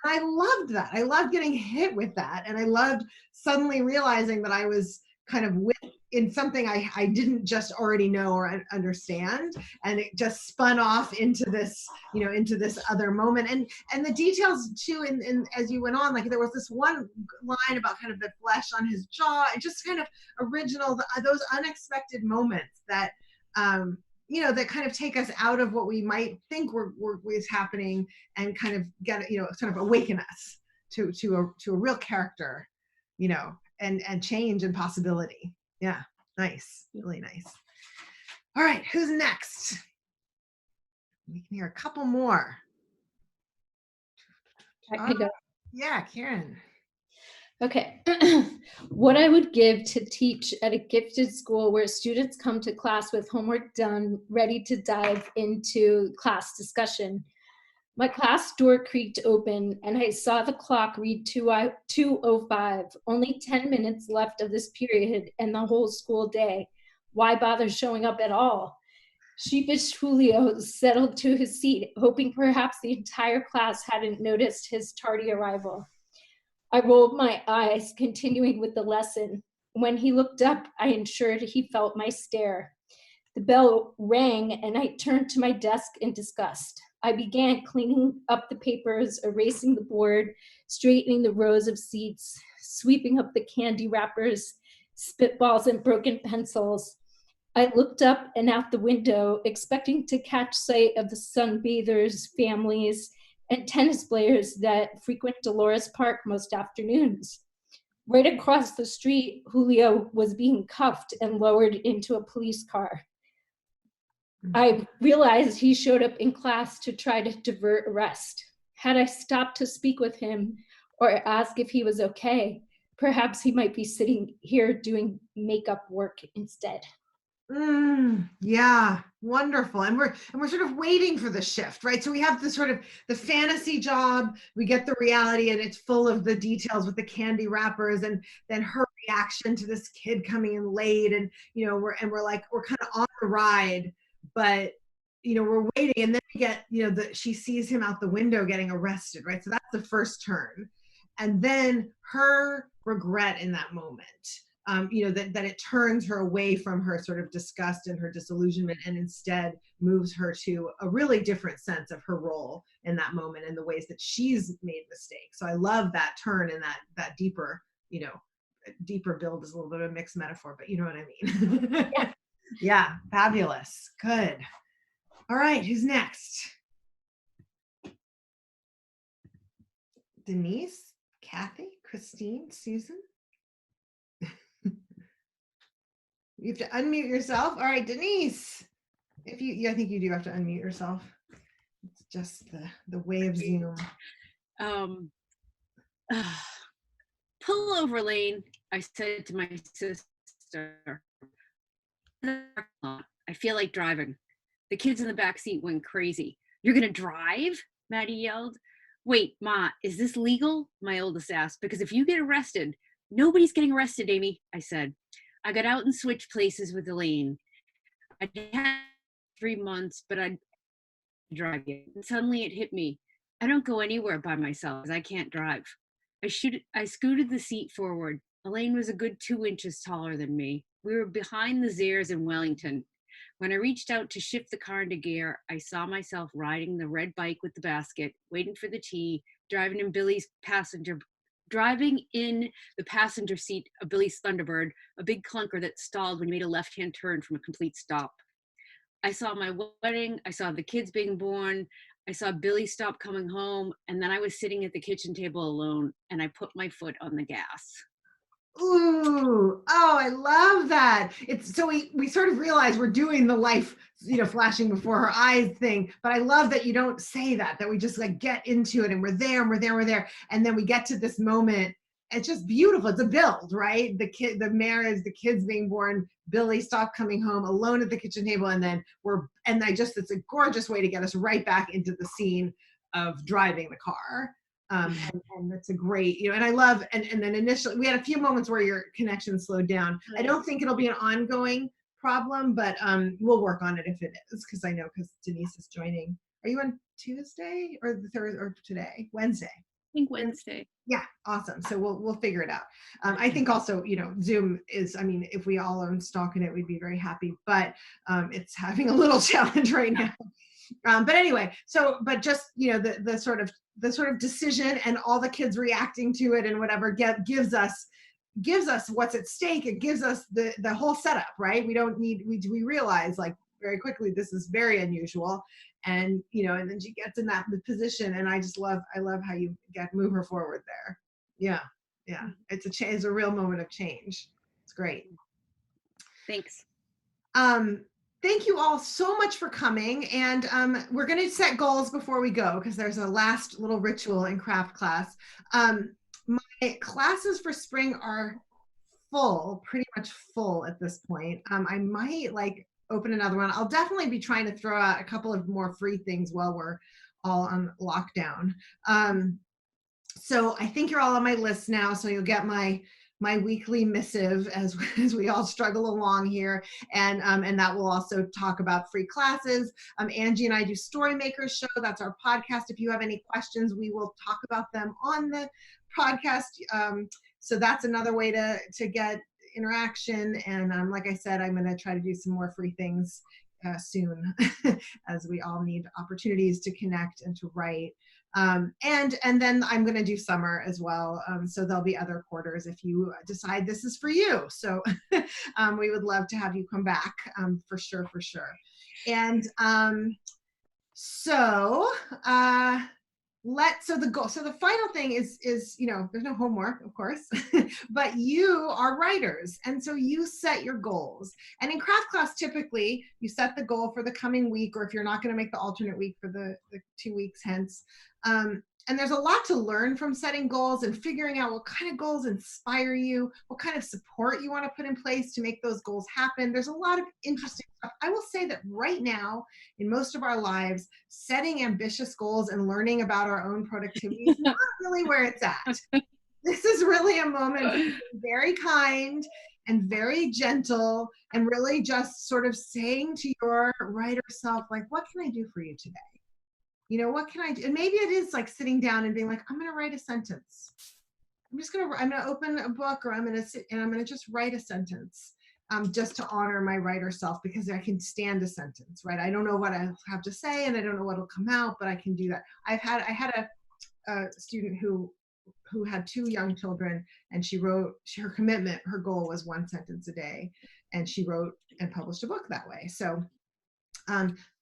And I loved that. I loved getting hit with that. And I loved suddenly realizing that I was kind of in something I didn't just already know or understand. And it just spun off into this, into this other moment. And the details too, and as you went on, like there was this one line about kind of the flesh on his jaw, and just kind of original, those unexpected moments that, that kind of take us out of what we might think was happening, and kind of get, sort of awaken us to a real character, and change and possibility. Yeah, nice, really nice. All right, who's next? We can hear a couple more. I go. Yeah, Karen. Okay. What I would give to teach at a gifted school where students come to class with homework done, ready to dive into class discussion. My class door creaked open and I saw the clock read 2:05, only 10 minutes left of this period and the whole school day. Why bother showing up at all? Sheepish Julio settled to his seat, hoping perhaps the entire class hadn't noticed his tardy arrival. I rolled my eyes, continuing with the lesson. When he looked up, I ensured he felt my stare. The bell rang and I turned to my desk in disgust. I began cleaning up the papers, erasing the board, straightening the rows of seats, sweeping up the candy wrappers, spitballs and broken pencils. I looked up and out the window, expecting to catch sight of the sunbathers, families, and tennis players that frequent Dolores Park most afternoons. Right across the street, Julio was being cuffed and lowered into a police car. I realized he showed up in class to try to divert arrest. Had I stopped to speak with him or ask if he was okay, perhaps he might be sitting here doing makeup work instead. Yeah, wonderful. And we're sort of waiting for the shift, right? So we have the sort of the fantasy job, we get the reality, and it's full of the details with the candy wrappers, and then her reaction to this kid coming in late, and we're kind of on the ride, but we're waiting, and then we get she sees him out the window getting arrested, right? So that's the first turn, and then her regret in that moment. That it turns her away from her sort of disgust and her disillusionment, and instead moves her to a really different sense of her role in that moment and the ways that she's made mistakes. So I love that turn, and that deeper, deeper build is a little bit of a mixed metaphor, but you know what I mean. Yeah. Yeah, fabulous. Good. All right, who's next? Denise, Kathy, Christine, Susan? You have to unmute yourself. All right, Denise. If you, yeah, I think you do have to unmute yourself. It's just the way of Zoom. um, pull over lane, I said to my sister. I feel like driving. The kids in the back seat went crazy. You're gonna drive? Maddie yelled. Wait, Ma, is this legal? My oldest asked, because if you get arrested, nobody's getting arrested, Amy, I said. I got out and switched places with Elaine. I had 3 months, but I'd drive yet. And suddenly it hit me. I don't go anywhere by myself because I can't drive. I scooted the seat forward. Elaine was a good 2 inches taller than me. We were behind the Zayres in Wellington. When I reached out to shift the car into gear, I saw myself riding the red bike with the basket, waiting for the tea, driving in the passenger seat of Billy's Thunderbird, a big clunker that stalled when he made a left-hand turn from a complete stop. I saw my wedding, I saw the kids being born, I saw Billy stop coming home, and then I was sitting at the kitchen table alone, and I put my foot on the gas. Ooh, oh, I love that. It's so we sort of realize we're doing the life, flashing before her eyes thing. But I love that you don't say that we just like get into it and we're there and we're there, we're there. And then we get to this moment. It's just beautiful. It's a build, right? The marriage, the kids being born, Billy stopped coming home alone at the kitchen table. And then it's a gorgeous way to get us right back into the scene of driving the car. And that's a great, and I love, and then initially we had a few moments where your connection slowed down. I don't think it'll be an ongoing problem, but we'll work on it if it is, because Denise is joining. Are you on Tuesday or the third or today? Wednesday? I think Wednesday. Yeah, awesome. So we'll figure it out. I think also, Zoom is, if we all own stock in it, we'd be very happy, but it's having a little challenge right now. But anyway, but just, the sort of decision and all the kids reacting to it and whatever gives us what's at stake. It gives us the whole setup, right? We realize like very quickly, this is very unusual. And, and then she gets in that position, and I love how you move her forward there. Yeah. Yeah. It's a real moment of change. It's great. Thanks. Thank you all so much for coming. And we're going to set goals before we go, because there's a last little ritual in craft class. My classes for spring are pretty much full at this point. I might open another one. I'll definitely be trying to throw out a couple of more free things while we're all on lockdown. So I think you're all on my list now. So you'll get my weekly missive as we all struggle along here. And that will also talk about free classes. Angie and I do Storymakers Show. That's our podcast. If you have any questions, we will talk about them on the podcast. So that's another way to get interaction. And like I said, I'm going to try to do some more free things soon as we all need opportunities to connect and to write. And then I'm going to do summer as well. So there'll be other quarters if you decide this is for you. So we would love to have you come back for sure. And the final thing is there's no homework, of course, but you are writers, and so you set your goals. And in craft class, typically you set the goal for the coming week, or if you're not going to make the alternate week, for the 2 weeks hence. And there's a lot to learn from setting goals and figuring out what kind of goals inspire you, what kind of support you want to put in place to make those goals happen. There's a lot of interesting stuff. I will say that right now, in most of our lives, setting ambitious goals and learning about our own productivity is not really where it's at. This is really a moment to be very kind and very gentle, and really just sort of saying to your writer self, like, what can I do for you today? What can I do? And maybe it is like sitting down and being like, I'm going to write a sentence. I'm going to open a book, or I'm going to sit and I'm going to just write a sentence, just to honor my writer self, because I can stand a sentence, right? I don't know what I have to say, and I don't know what'll come out, but I can do that. I had a student who had 2 young children, and she wrote her goal was 1 sentence a day, and she wrote and published a book that way. So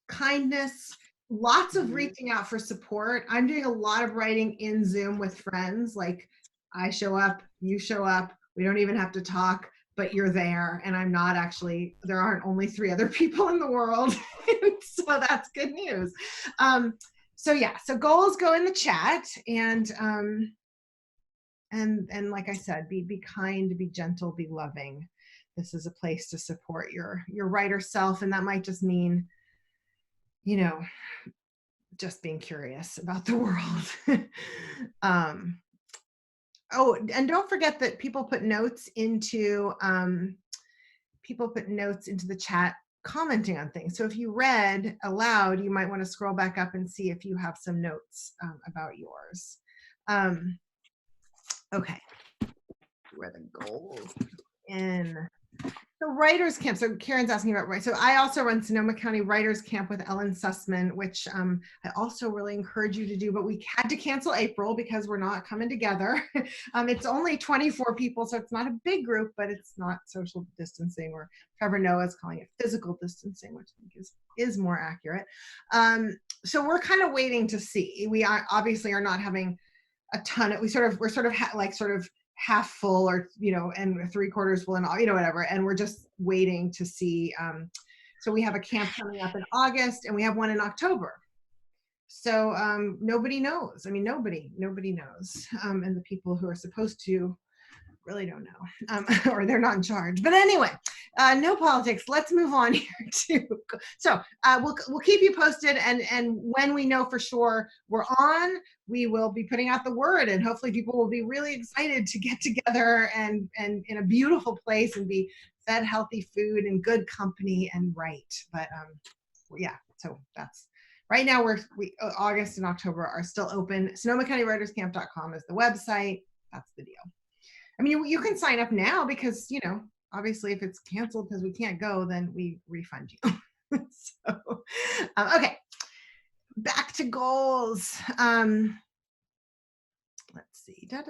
kindness, lots of reaching out for support. I'm doing a lot of writing in Zoom with friends, like I show up, you show up, we don't even have to talk, but you're there. And I'm not actually, there aren't only 3 other people in the world. So that's good news. So yeah, so goals go in the chat, and like I said, be kind, be gentle, be loving. This is a place to support your writer self, and that might just mean, you know, just being curious about the world. Oh, and don't forget that people put notes into the chat, commenting on things. So if you read aloud, you might want to scroll back up and see if you have some notes about yours. Okay, where are the goals in the writers camp? So Karen's asking about, right? So I also run Sonoma County Writers Camp with Ellen Sussman, which I also really encourage you to do, but we had to cancel April because we're not coming together. It's only 24 people, so it's not a big group, but it's not social distancing, or Trevor Noah is calling it physical distancing, which I think is more accurate. So we're kind of waiting to see. We obviously are not having a ton of, we're sort of half full, or and 3/4 full, and all, whatever, and we're just waiting to see. So we have a camp coming up in August, and we have one in October. So nobody knows. I mean, nobody knows, and the people who are supposed to really don't know, or they're not in charge. But anyway, no politics. Let's move on here so we'll keep you posted, and when we know for sure we're on, we will be putting out the word, and hopefully people will be really excited to get together and in a beautiful place and be fed healthy food and good company and write. But yeah, so that's right now. August and October are still open. SonomaCountyWritersCamp.com is the website. That's the deal. I mean, you can sign up now because, obviously if it's canceled because we can't go, then we refund you. So, okay, back to goals. Let's see. What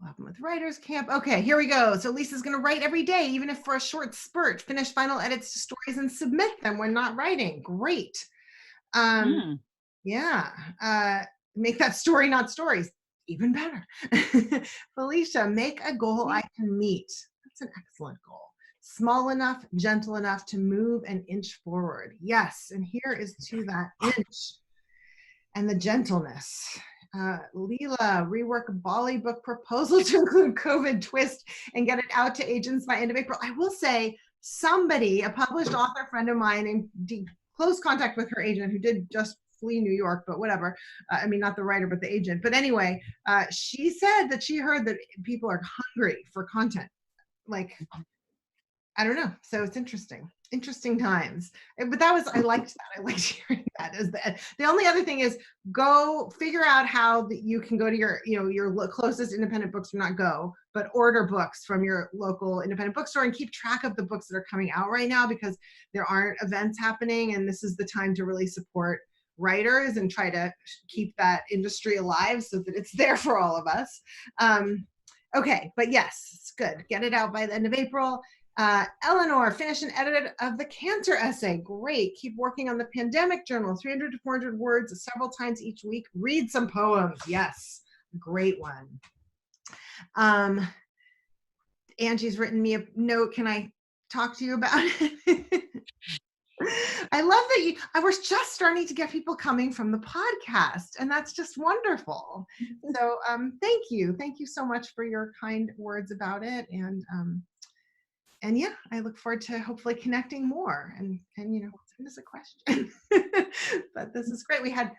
happened with Writers Camp? Okay, here we go. So Lisa's going to write every day, even if for a short spurt. Finish final edits to stories and submit them when not writing. Great. Yeah. Make that story, not stories. Even better. Felicia, make a goal I can meet. That's an excellent goal. Small enough, gentle enough to move an inch forward. Yes, and here is to that inch and the gentleness. Leela, rework a Bali book proposal to include COVID twist and get it out to agents by end of April. I will say, somebody, a published author friend of mine, in close contact with her agent, who did just flee New York, but whatever. I mean, not the writer, but the agent. But anyway, she said that she heard that people are hungry for content. Like, I don't know. So it's interesting times. But I liked that. I liked hearing that. The only other thing is, go figure out how you can go to your closest independent bookstore, not go, but order books from your local independent bookstore, and keep track of the books that are coming out right now, because there aren't events happening, and this is the time to really support writers and try to keep that industry alive so that it's there for all of us. Okay, but yes, it's good. Get it out by the end of April. Eleanor, finish an edit of the cancer essay. Great. Keep working on the pandemic journal, 300 to 400 words several times each week. Read some poems. Yes, great one. Angie's written me a note. Can I talk to you about it? I love that I was just starting to get people coming from the podcast, and that's just wonderful. So thank you so much for your kind words about it, and yeah, I look forward to hopefully connecting more, and send us a question. But this is great. We had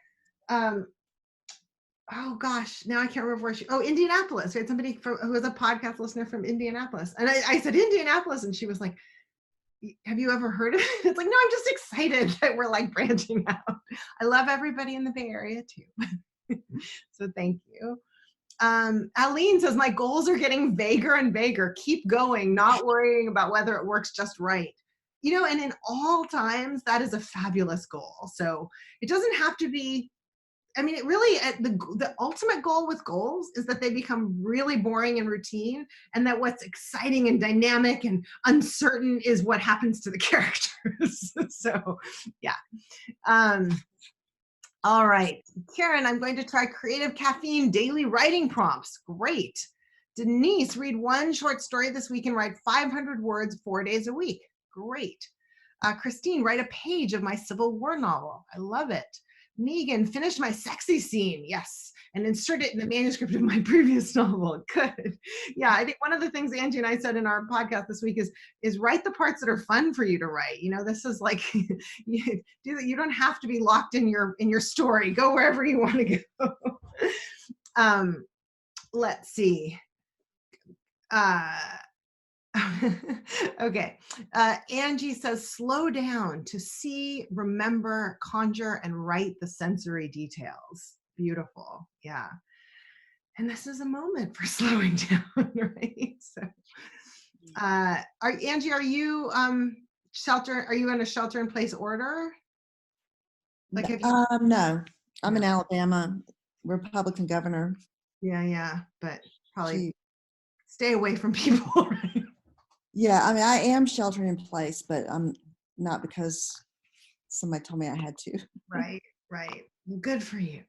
oh gosh, now I can't remember where Indianapolis. We had somebody who was a podcast listener from Indianapolis, and I said Indianapolis, and she was like, have you ever heard of it? It's like, no, I'm just excited that we're like branching out. I love everybody in the Bay Area too. So thank you. Aline says, my goals are getting vaguer and vaguer. Keep going, not worrying about whether it works just right. And in all times, that is a fabulous goal. So it doesn't have to be, I mean, it really, the ultimate goal with goals is that they become really boring and routine, and that what's exciting and dynamic and uncertain is what happens to the characters. So, yeah. All right, Karen, I'm going to try Creative Caffeine daily writing prompts. Great. Denise, read one short story this week and write 500 words 4 days a week. Great. Christine, write a page of my Civil War novel. I love it. Megan, finish my sexy scene. Yes. And insert it in the manuscript of my previous novel. Good. Yeah, I think one of the things Angie and I said in our podcast this week is write the parts that are fun for you to write. You know, this is like you don't have to be locked in your story. Go wherever you want to go. Let's see. Okay. Angie says, slow down to see, remember, conjure, and write the sensory details. Beautiful. Yeah. And this is a moment for slowing down, right? So, Angie, are you are you in a shelter in place order? Like, have you, No, I'm in Alabama, Republican governor. yeah, but probably She- stay away from people, right? Yeah, I mean, I am sheltering in place, but I'm not because somebody told me I had to. Right. Well, good for you.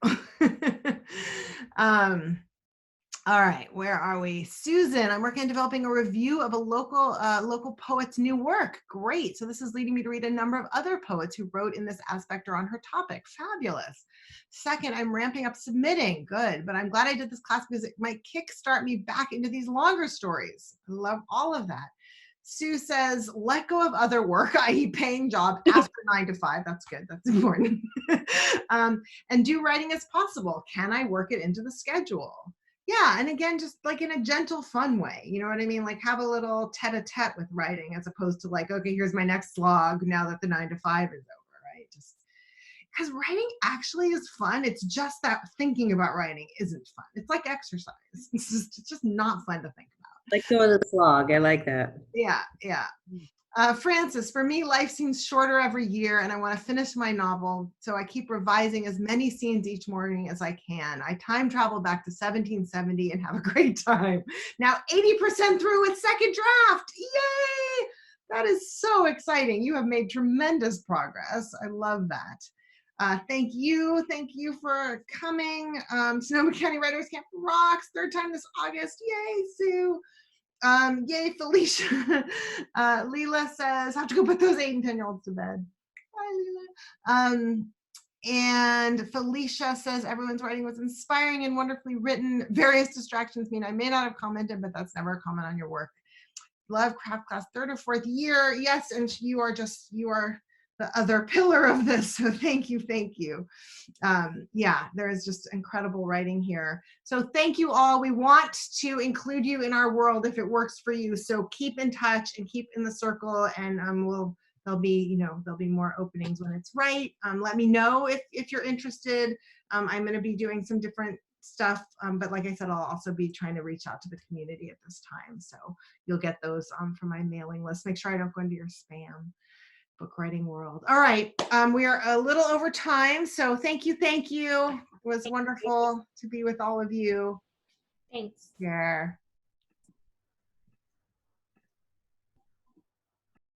All right, where are we? Susan, I'm working on developing a review of a local poet's new work. Great. So this is leading me to read a number of other poets who wrote in this aspect or on her topic. Fabulous. Second, I'm ramping up submitting. Good, but I'm glad I did this class because it might kickstart me back into these longer stories. I love all of that. Sue says, let go of other work, i.e. paying job after 9 to 5. That's good. That's important. And do writing as possible. Can I work it into the schedule? Yeah, and again, just like in a gentle, fun way. You know what I mean? Like have a little tete-a-tete with writing as opposed to like, okay, here's my next slog now that the 9 to 5 is over, right? Just because writing actually is fun. It's just that thinking about writing isn't fun. It's like exercise. It's just not fun to think about. Like go of the slog. I like that. Yeah. Francis, for me, life seems shorter every year and I want to finish my novel. So I keep revising as many scenes each morning as I can. I time travel back to 1770 and have a great time. Now 80% through with second draft. Yay! That is so exciting. You have made tremendous progress. I love that. Thank you for coming. Sonoma County Writers Camp rocks. 3rd time this August. Yay, Sue. Yay, Felicia. Leela says, have to go put those 8 and 10-year-olds to bed. Bye, Leela. And Felicia says, everyone's writing was inspiring and wonderfully written. Various distractions mean I may not have commented, but that's never a comment on your work. Love craft class 3rd or 4th year. Yes, and you are the other pillar of this. So thank you. Yeah, there is just incredible writing here. So thank you all. We want to include you in our world if it works for you. So keep in touch and keep in the circle, and there'll be more openings when it's right. Let me know if you're interested. I'm going to be doing some different stuff, but like I said, I'll also be trying to reach out to the community at this time. So you'll get those from my mailing list. Make sure I don't go into your spam. Book writing world. All right, we are a little over time, so thank you. It was wonderful to be with all of you. Thanks. Yeah.